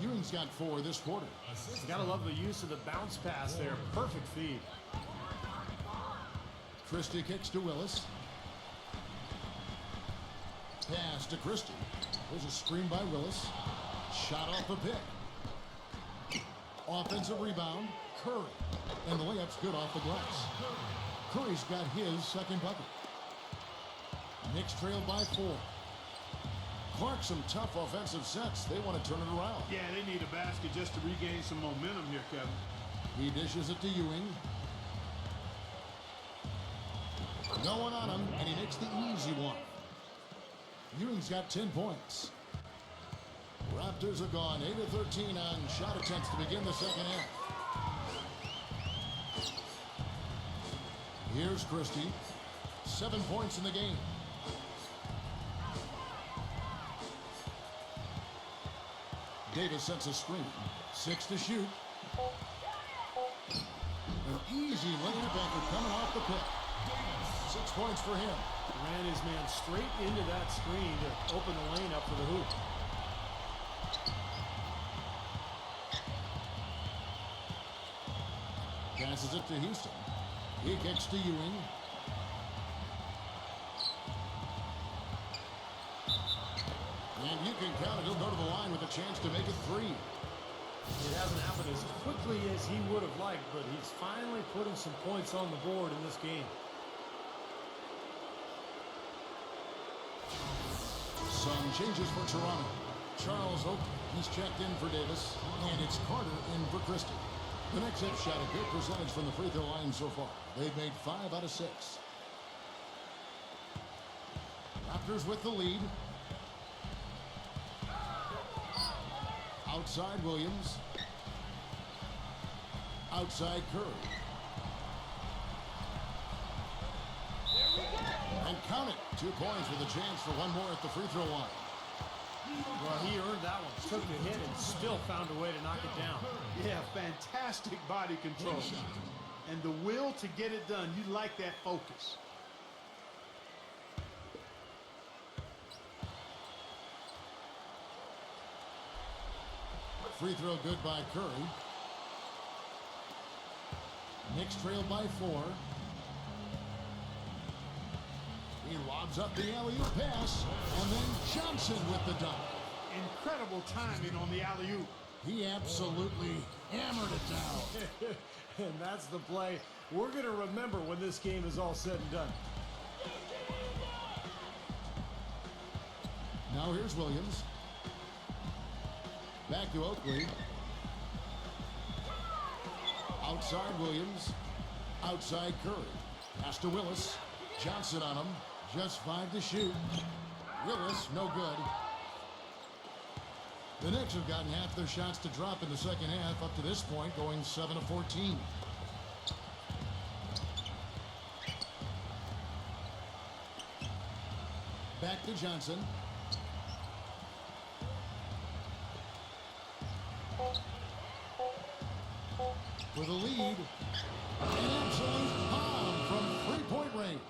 Ewing's got 4 this quarter. You gotta love the use of the bounce pass there. Perfect feed. Christie kicks to Willis. Pass to Christie. There's a screen by Willis. Shot off the pick. Offensive rebound. Curry. And the layup's good off the glass. Curry's got his second bucket. Knicks trailed by 4. Clark some tough offensive sets. They want to turn it around. Yeah, they need a basket just to regain some momentum here, Kevin. He dishes it to Ewing. No one on him, and he makes the easy one. Ewing's got 10 points. Raptors have gone 8 of 13 on shot attempts to begin the second half. Here's Christie. 7 points in the game. Davis sets a screen. 6 to shoot. An easy layup after coming off the pick. 6 points for him. Ran his man straight into that screen to open the lane up for the hoop. Passes it to Houston. He kicks to Ewing. And you can count it. He'll go to the line with a chance to make it 3. It hasn't happened as quickly as he would have liked, but he's finally putting some points on the board in this game. Some changes for Toronto. Charles Oakley, he's checked in for Davis, and it's Carter in for Christie. The Knicks have shot a good percentage from the free throw line so far. They've made 5 out of 6. Raptors with the lead. Outside Williams. Outside Curry. And count it. 2 points with a chance for one more at the free throw line. Well, he earned that one. Took the hit and still found a way to knock it down. Yeah, fantastic body control. And the will to get it done. You like that focus. Free throw good by Curry. Knicks trailed by 4. He lobs up the alley-oop pass, and then Johnson with the dunk. Incredible timing on the alley-oop. He absolutely hammered it down. And that's the play we're going to remember when this game is all said and done. Now here's Williams. Back to Oakley. Outside Williams. Outside Curry. Pass to Willis. Johnson on him. Just 5 to shoot. Willis, no good. The Knicks have gotten half their shots to drop in the second half up to this point, going 7 of 14. Back to Johnson. For the lead. An absolute bomb from three-point range.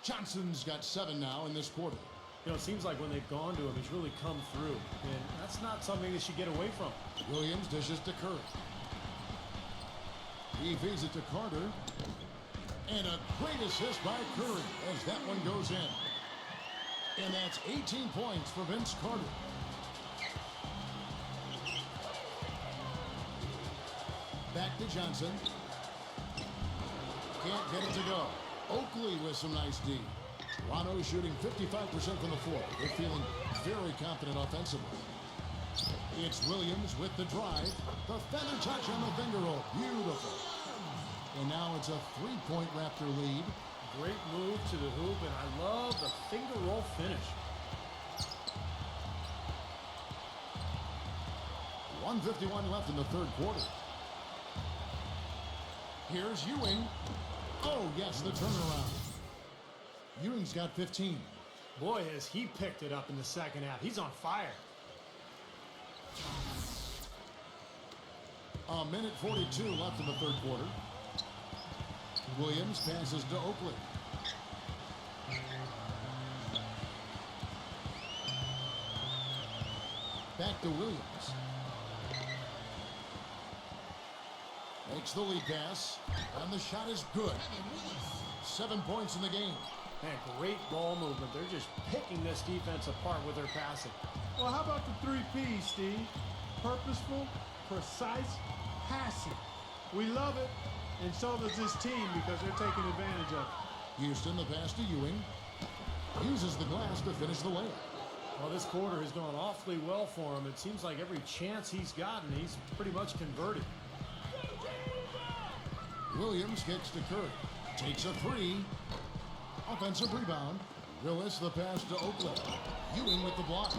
Johnson's got 7 now in this quarter. You know, it seems like when they've gone to him, he's really come through. And that's not something they should get away from. Williams dishes to Curry. He feeds it to Carter. And a great assist by Curry as that one goes in. And that's 18 points for Vince Carter. Back to Johnson. Can't get it to go. Oakley with some nice D. Toronto shooting 55% from the floor. They're feeling very confident offensively. It's Williams with the drive. The feather touch on the finger roll. Beautiful. And now it's a 3-point Raptor lead. Great move to the hoop, and I love the finger roll finish. 1:51 left in the third quarter. Here's Ewing. Oh, yes, the turnaround. Ewing's got 15. Boy, has he picked it up in the second half. He's on fire. A minute 42 left in the third quarter. Williams passes to Oakley. Back to Williams. Makes the lead pass, and the shot is good. 7 points in the game. Man, great ball movement. They're just picking this defense apart with their passing. Well, how about the 3 P's, Steve? Purposeful, precise, passing. We love it, and so does this team because they're taking advantage of it. Houston, the pass to Ewing. Uses the glass to finish the layup. Well, this quarter has gone awfully well for him. It seems like every chance he's gotten, he's pretty much converted. Williams kicks to Curry. Takes a three. Offensive rebound. Willis the pass to Oakley. Ewing with the block.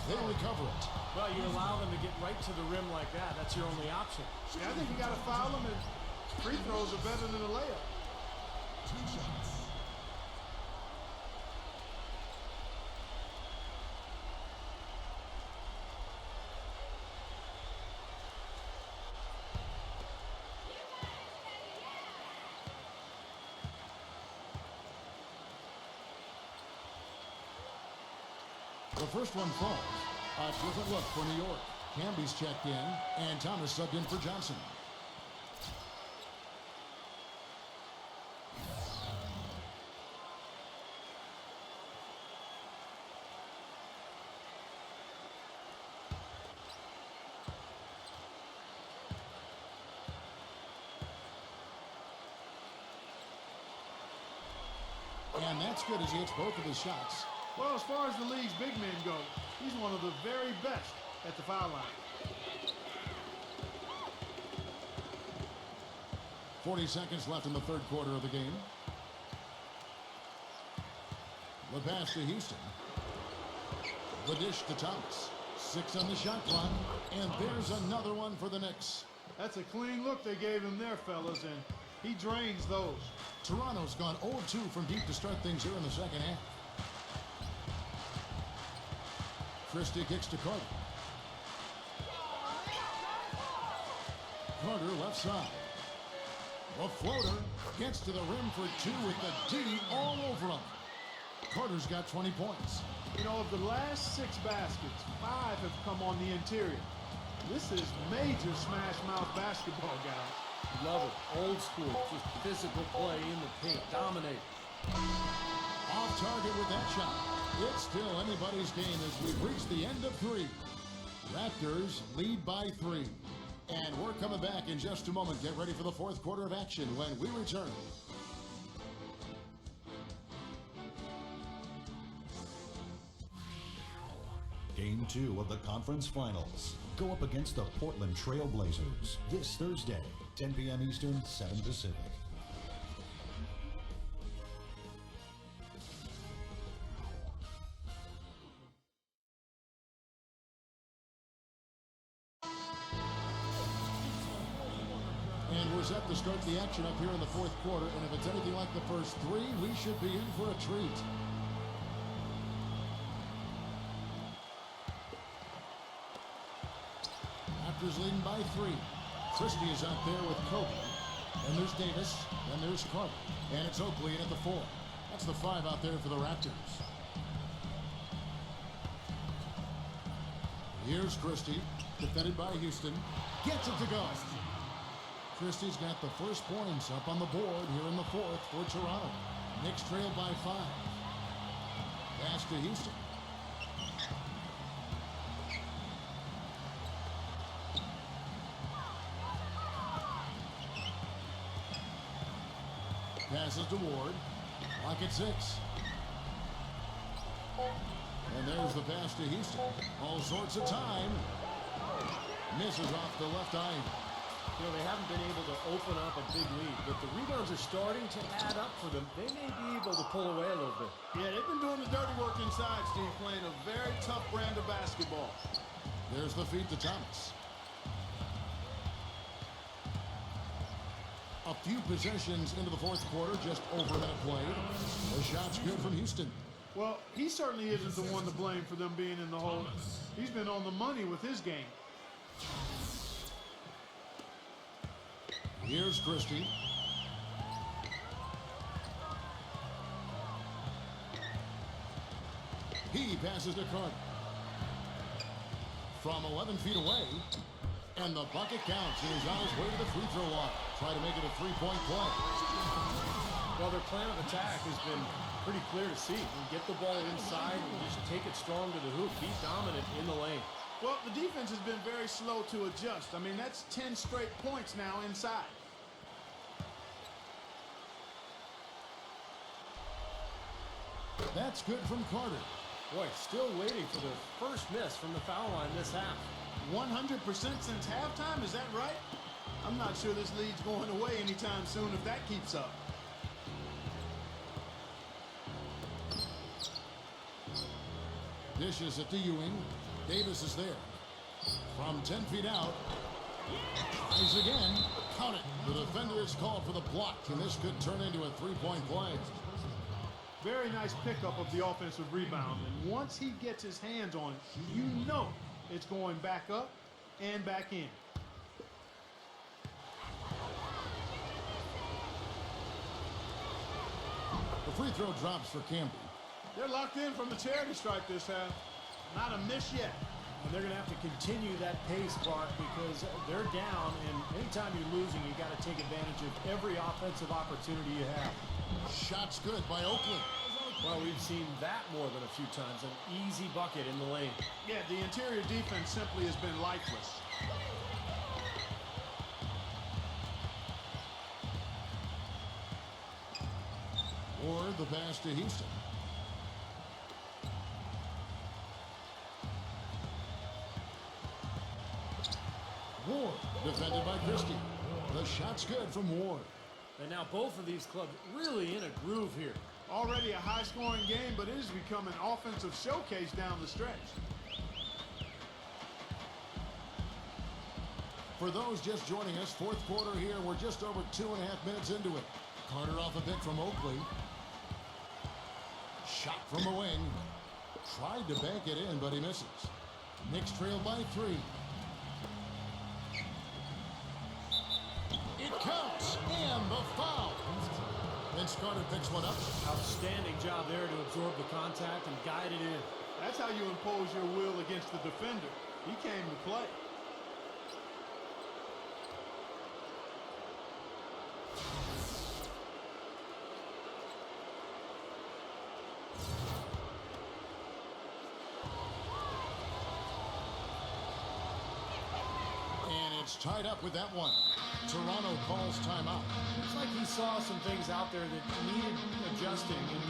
They recover it. Well, you allow them to get right to the rim like that. That's your only option. Yeah, I think you got to foul them, and free throws are better than a layup. 2 shots. The first one falls. A different look for New York. Camby's checked in, and Thomas subbed in for Johnson. And that's good as he hits both of his shots. Well, as far as the league's big men go, he's one of the very best at the foul line. 40 seconds left in the third quarter of the game. The pass to Houston. The dish to Thomas. 6 on the shot clock. And there's another one for the Knicks. That's a clean look they gave him there, fellas, and he drains those. Toronto's gone 0-2 from deep to start things here in the second half. Christie kicks to Carter. Carter left side. The floater gets to the rim for 2 with the D all over him. Carter's got 20 points. You know, of the last 6 baskets, 5 have come on the interior. This is major smash mouth basketball, guys. Love it. Old school. Just physical play in the paint. Dominate. Off target with that shot. It's still anybody's game as we've reached the end of 3. Raptors lead by 3. And we're coming back in just a moment. Get ready for the fourth quarter of action when we return. Game 2 of the conference finals. Go up against the Portland Trail Blazers this Thursday, 10 p.m. Eastern, 7 Pacific. And we're set to start the action up here in the fourth quarter. And if it's anything like the first 3, we should be in for a treat. Raptors leading by 3. Christie is out there with Kobe. And there's Davis. And there's Carter. And it's Oakley in at the 4. That's the 5 out there for the Raptors. Here's Christie. Defended by Houston. Gets it to go. Christie's got the first points up on the board here in the fourth for Toronto. Knicks trail by 5. Pass to Houston. Passes to Ward. Clock at 6. And there's the pass to Houston. All sorts of time. Misses off the left eye. You know, they haven't been able to open up a big lead, but the rebounds are starting to add up for them. They may be able to pull away a little bit. Yeah, they've been doing the dirty work inside, Steve, playing a very tough brand of basketball. There's the feed to Thomas. A few possessions into the fourth quarter, just over a minute played. The shot's good from Houston. Well, he certainly isn't the one to blame for them being in the hole. He's been on the money with his game. Here's Christie. He passes to Carter. From 11 feet away. And the bucket counts. He's on his way to the free throw line. Try to make it a 3-point play. Well, their plan of attack has been pretty clear to see. You get the ball inside and just take it strong to the hoop. Be dominant in the lane. Well, the defense has been very slow to adjust. I mean, that's 10 straight points now inside. That's good from Carter. Boy, still waiting for their first miss from the foul line this half. 100% since halftime, is that right? I'm not sure this lead's going away anytime soon if that keeps up. Dishes it to Ewing. Davis is there. From 10 feet out. Tries again. Count it. The defender is called for the block, and this could turn into a three-point play. Very nice pickup of the offensive rebound. And once he gets his hands on it, you know it's going back up and back in. The free throw drops for Camby. They're locked in from the charity stripe this half. Not a miss yet. And they're going to have to continue that pace, Clark, because they're down, and anytime you're losing, you got to take advantage of every offensive opportunity you have. Shot's good by Oakley. Well, we've seen that more than a few times. An easy bucket in the lane. Yeah, the interior defense simply has been lifeless. Or the pass to Houston. Ward, defended by Christie. The shot's good from Ward. And now both of these clubs really in a groove here. Already a high-scoring game, but it has become an offensive showcase down the stretch. For those just joining us, fourth quarter here. We're just over 2.5 minutes into it. Carter off a bit from Oakley. Shot from the wing. Tried to bank it in, but he misses. Knicks trail by 3. It counts, and the foul. Vince Carter picks one up. Outstanding job there to absorb the contact and guide it in. That's how you impose your will against the defender. He came to play. And it's tied up with that one. Toronto calls timeout. Looks like he saw some things out there that needed adjusting and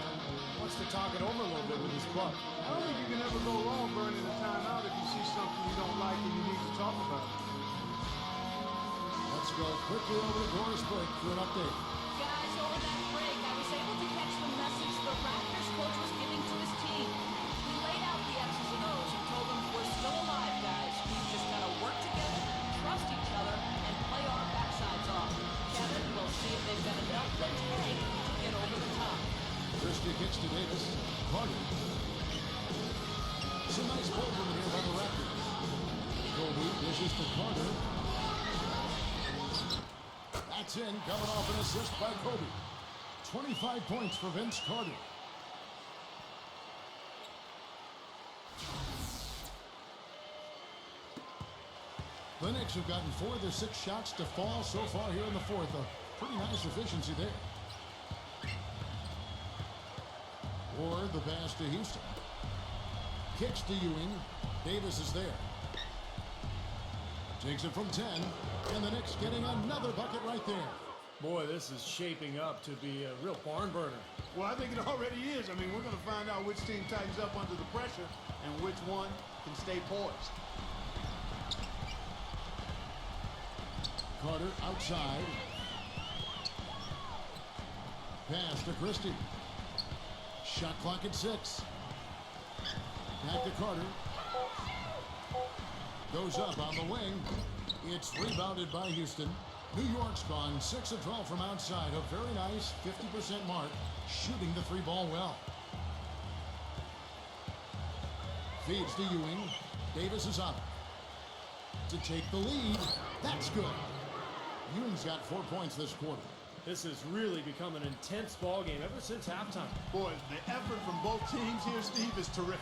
wants to talk it over a little bit with his club. I don't think you can ever go wrong burning a timeout if you see something you don't like and you need to talk about it. Let's go quickly over to Doris break for an update. Guys, over that break, I was able to catch the message the Raptors coach was giving to his team. He laid out the X's and O's and told them, we're still alive, guys. We've just got to work together, trust each other, and play our backsides off. Kevin, we'll see if they've got enough good tank to get over the top. Christie kicks to Davis. Carter. Some nice ball movement here by the Raptors. Kobe dishes to Carter. That's in, coming off an assist by Kobe. 25 points for Vince Carter. The Knicks have gotten 4 of their 6 shots to fall so far here in the fourth. A pretty nice efficiency there. Or the pass to Houston. Kicks to Ewing. Davis is there. Takes it from 10. And the Knicks getting another bucket right there. Boy, this is shaping up to be a real barn burner. Well, I think it already is. I mean, we're going to find out which team tightens up under the pressure and which one can stay poised. Carter outside. Pass to Christie. Shot clock at 6. Back to Carter. Goes up on the wing. It's rebounded by Houston. New York's gone 6 of 12 from outside. A very nice 50% mark. Shooting the 3-ball well. Feeds to Ewing. Davis is up. To take the lead. That's good. Ewing's got 4 points this quarter. This has really become an intense ball game ever since halftime. Boy, the effort from both teams here, Steve, is terrific.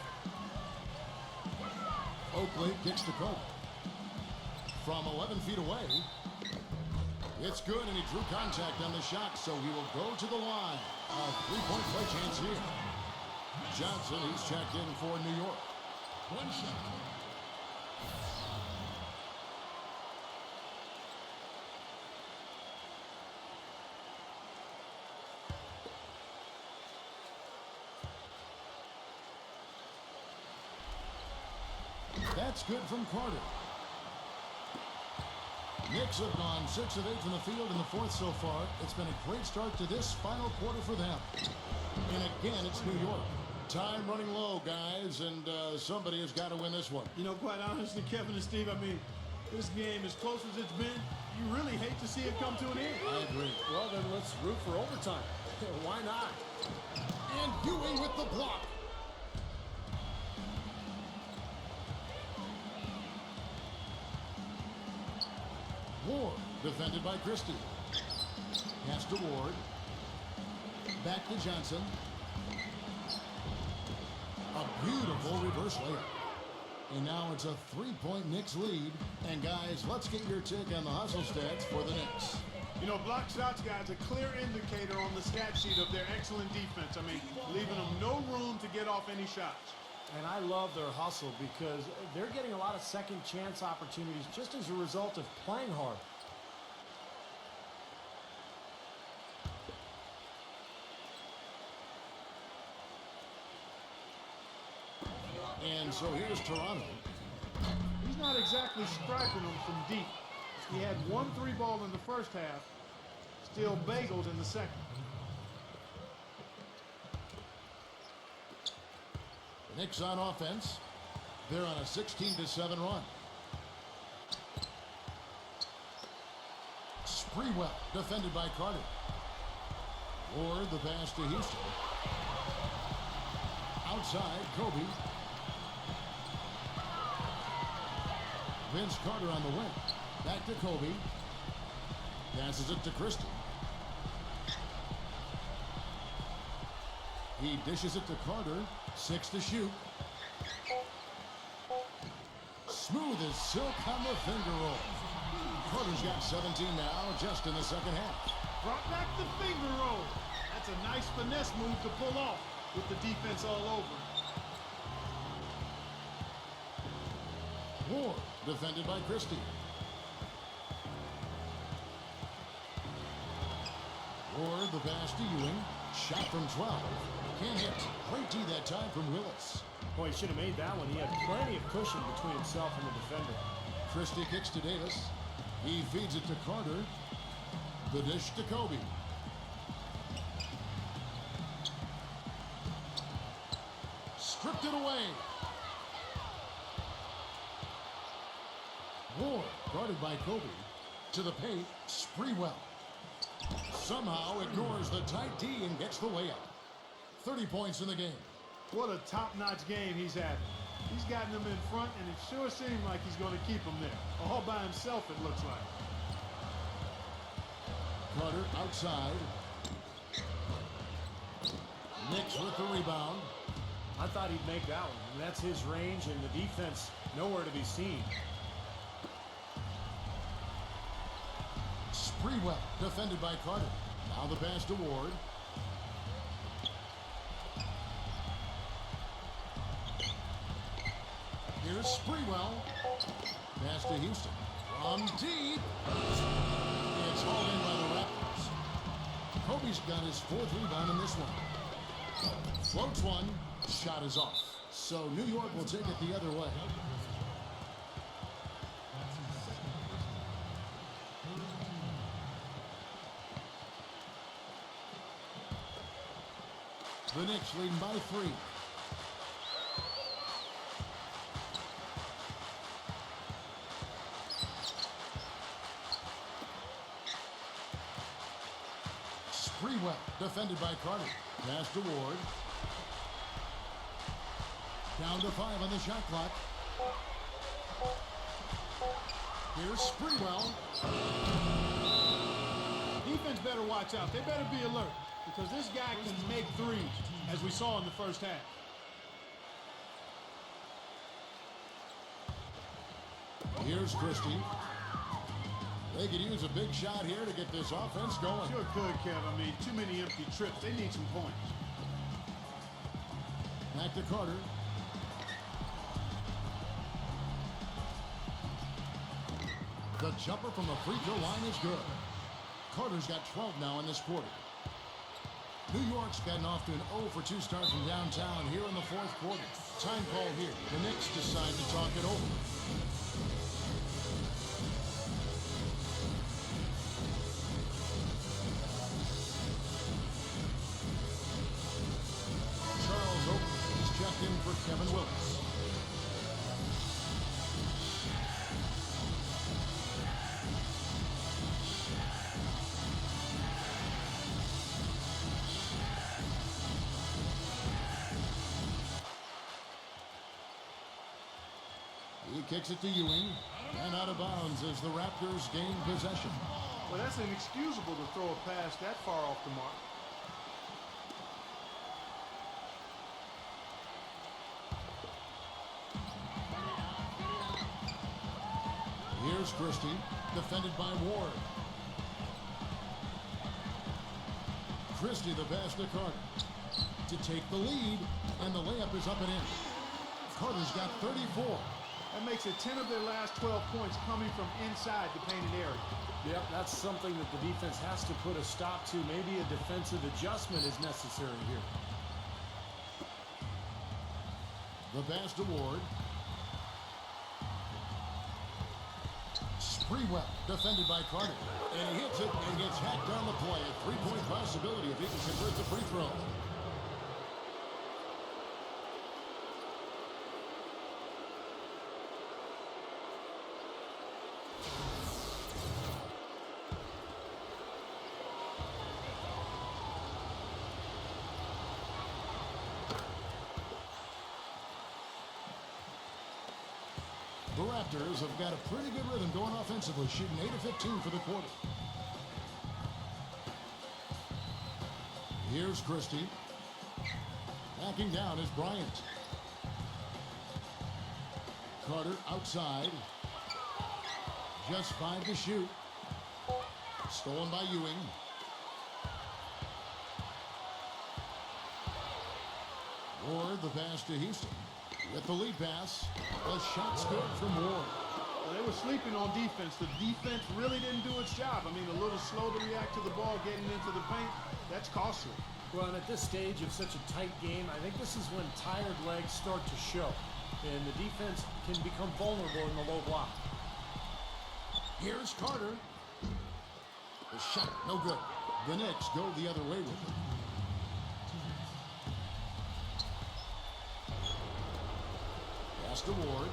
Oakley kicks to Kobe. From 11 feet away. It's good, and he drew contact on the shot, so he will go to the line. A 3-point play chance here. Johnson, he's checked in for New York. One shot. That's good from Carter. Knicks have gone 6 of 8 from the field in the fourth so far. It's been a great start to this final quarter for them. And again, it's New York. Time running low, guys, and somebody has got to win this one. You know, quite honestly, Kevin and Steve, I mean, this game, as close as it's been, you really hate to see it come to an end. I agree. Well, then let's root for overtime. Why not? And Ewing with the block. Ward, defended by Christie. Pass to Ward. Back to Johnson. A beautiful reverse layup. And now it's a 3-point Knicks lead. And guys, let's get your take on the hustle stats for the Knicks. You know, block shots, guys, a clear indicator on the stat sheet of their excellent defense. I mean, leaving them no room to get off any shots. And I love their hustle because they're getting a lot of second chance opportunities just as a result of playing hard. And so here's Toronto. He's not exactly striking them from deep. He had 1 3-ball in the first half, still bageled in the second. Knicks on offense. They're on a 16-7 run. Sprewell, defended by Carter. Ward, the pass to Houston. Outside, Kobe. Vince Carter on the wing. Back to Kobe. Passes it to Christie. He dishes it to Carter. 6 to shoot. Smooth as silk on the finger roll. Carter's got 17 now, just in the second half. Brought back the finger roll. That's a nice finesse move to pull off with the defense all over. Ward, defended by Christie. Ward, the pass to Ewing. Shot from 12. Can't hit. Great D that time from Willis. Boy, he should have made that one. He had plenty of cushion between himself and the defender. Christie kicks to Davis. He feeds it to Carter. The dish to Kobe. Stripped it away. Ward, guarded by Kobe. To the paint, Sprewell. Somehow ignores the tight D and gets the way up. 30 points in the game. What a top-notch game he's having. He's gotten them in front, and it sure seems like he's going to keep them there. All by himself, it looks like. Carter outside. Knicks with the rebound. I thought he'd make that one. And that's his range, and the defense nowhere to be seen. Sprewell, defended by Carter. Now the pass to Ward. Here's Sprewell. Pass to Houston. From deep. It's hauled in by the Raptors. Kobe's got his 4th rebound in this one. Floats one. Shot is off. So New York will take it the other way. The Knicks leading by 3. Sprewell, defended by Carter. Pass to Ward. Down to 5 on the shot clock. Here's Sprewell. Defense better watch out. They better be alert, because this guy can make threes, as we saw in the first half. Here's Christie. They could use a big shot here to get this offense going. Sure could, Kev. I mean, too many empty trips. They need some points. Back to Carter. The jumper from the free throw line is good. Carter's got 12 now in this quarter. New York's gotten off to an 0 for 2 start from downtown here in the 4th quarter. Time call here. The Knicks decide to talk it over. Charles Oakley is checked in for Kevin Willis. He kicks it to Ewing, and out of bounds as the Raptors gain possession. Well, that's inexcusable to throw a pass that far off the mark. Here's Christie, defended by Ward. Christie the pass to Carter to take the lead, and the layup is up and in. Carter's got 34. That makes it 10 of their last 12 points coming from inside the painted area. Yep, that's something that the defense has to put a stop to. Maybe a defensive adjustment is necessary here. The pass to Ward. Sprewell, defended by Carter. And he hits it and gets hacked down the play. A three-point possibility if he can convert the free throw. The Raptors have got a pretty good rhythm going offensively, shooting 8 of 15 for the quarter. Here's Christie. Backing down is Bryant. Carter outside. Just 5 to shoot. Stolen by Ewing. Ward, the pass to Houston. With the lead pass, the shot's good from Ward. Well, they were sleeping on defense. The defense really didn't do its job. I mean, a little slow to react to the ball getting into the paint. That's costly. Well, and at this stage of such a tight game, I think this is when tired legs start to show. And the defense can become vulnerable in the low block. Here's Carter. The shot, no good. The Knicks go the other way with it. Pass to Ward.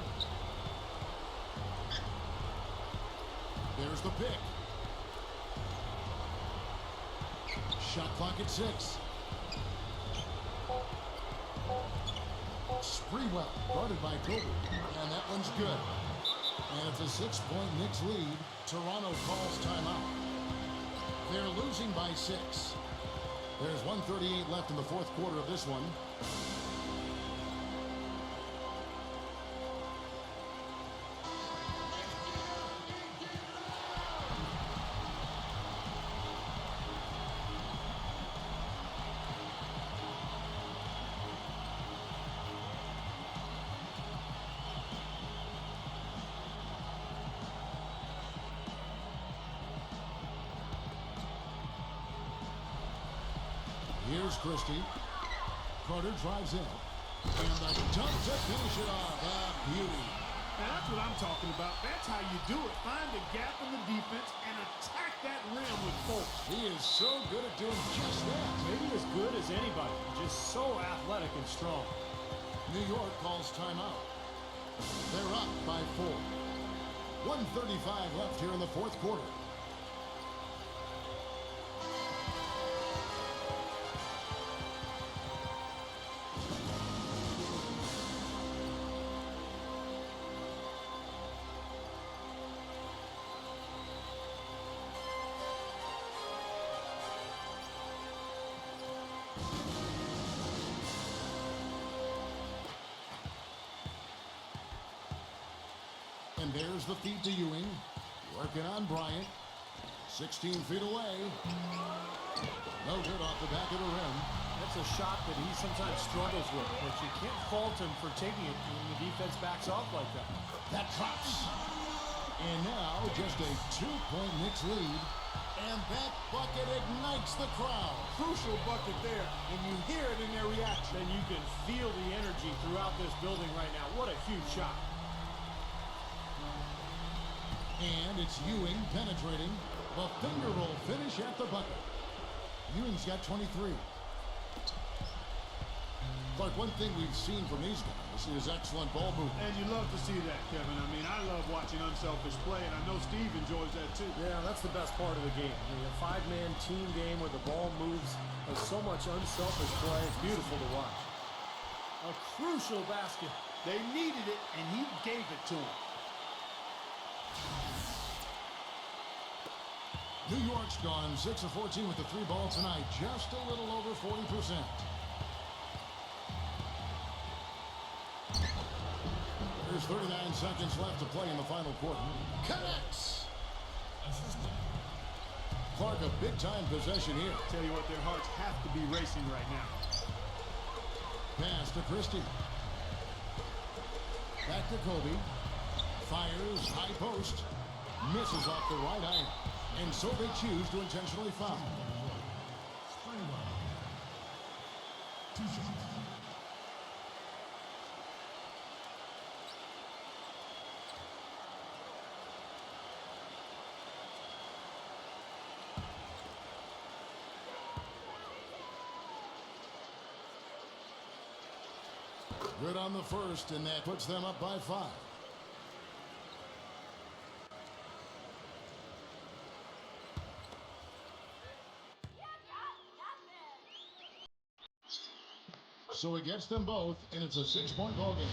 There's the pick. Shot clock at 6. Sprewell, guarded by Kobe. And that one's good. And it's a 6-point Knicks lead. Toronto calls timeout. They're losing by 6. There's 1:38 left in the fourth quarter of this one. Here's Christie. Carter drives in. And the dunk to finish it off. Beauty. Now, that's what I'm talking about. That's how you do it. Find a gap in the defense and attack that rim with force. He is so good at doing just that. Maybe as good as anybody. Just so athletic and strong. New York calls timeout. They're up by 4. 1:35 left here in the fourth quarter. And there's the feed to Ewing. Working on Bryant. 16 feet away. No good off the back of the rim. That's a shot that he sometimes struggles with, but you can't fault him for taking it when the defense backs off like that. That drops. And now just a 2-point Knicks lead. And that bucket ignites the crowd. Crucial bucket there, and you hear it in their reaction. And you can feel the energy throughout this building right now. What a huge shot. And it's Ewing penetrating. The finger roll finish at the bucket. Ewing's got 23. Clark, one thing we've seen from these guys is excellent ball movement. And you love to see that, Kevin. I mean, I love watching unselfish play, and I know Steve enjoys that too. Yeah, that's the best part of the game. I mean, a five-man team game where the ball moves. There's so much unselfish play. It's beautiful to watch. A crucial basket. They needed it, and he gave it to them. New York's gone 6 of 14 with the three ball tonight. Just a little over 40%. There's 39 seconds left to play in the final quarter. Connects! Clark, a big-time possession here. Tell you what, their hearts have to be racing right now. Pass to Christie. Back to Kobe. Fires, high post. Misses off the right iron. And so they choose to intentionally foul. Good on the first, and that puts them up by 5. So he gets them both, and it's a 6-point ball game.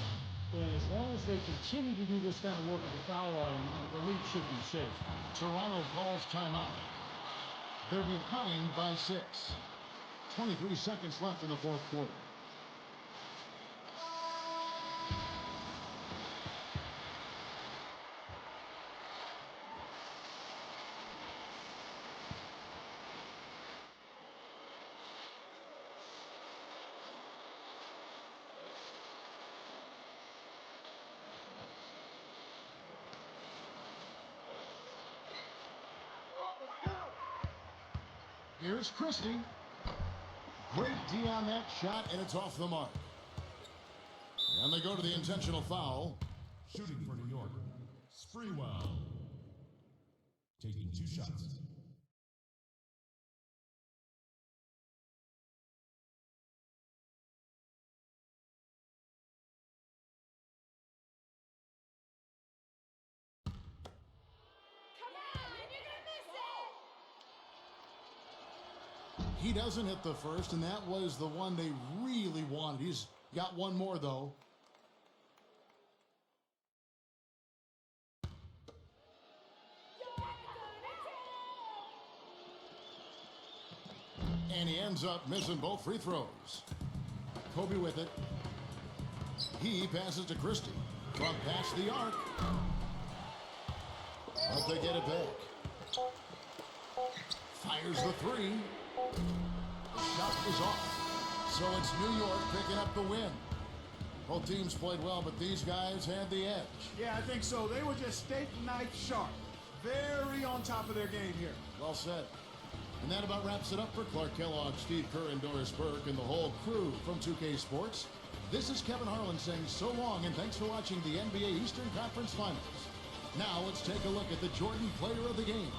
And as long as they continue to do this kind of work at the foul line, the lead should be safe. Toronto calls timeout. They're behind by 6. 23 seconds left in the fourth quarter. Here's Christie. Great D on that shot, and it's off the mark. And they go to the intentional foul. Shooting for New York, Sprewell. Taking 2 shots. He doesn't hit the first, and that was the one they really wanted. He's got one more, though. And he ends up missing both free throws. Kobe with it. He passes to Christie. From past the arc. But they get it back. Fires the 3. The shot is off. So it's New York picking up the win. Both teams played well, but these guys had the edge. Yeah, I think so. They were just steak knife sharp. Very on top of their game here. Well said. And that about wraps it up for Clark Kellogg, Steve Kerr, and Doris Burke, and the whole crew from 2K Sports. This is Kevin Harlan saying so long, and thanks for watching the NBA Eastern Conference Finals. Now let's take a look at the Jordan Player of the Game.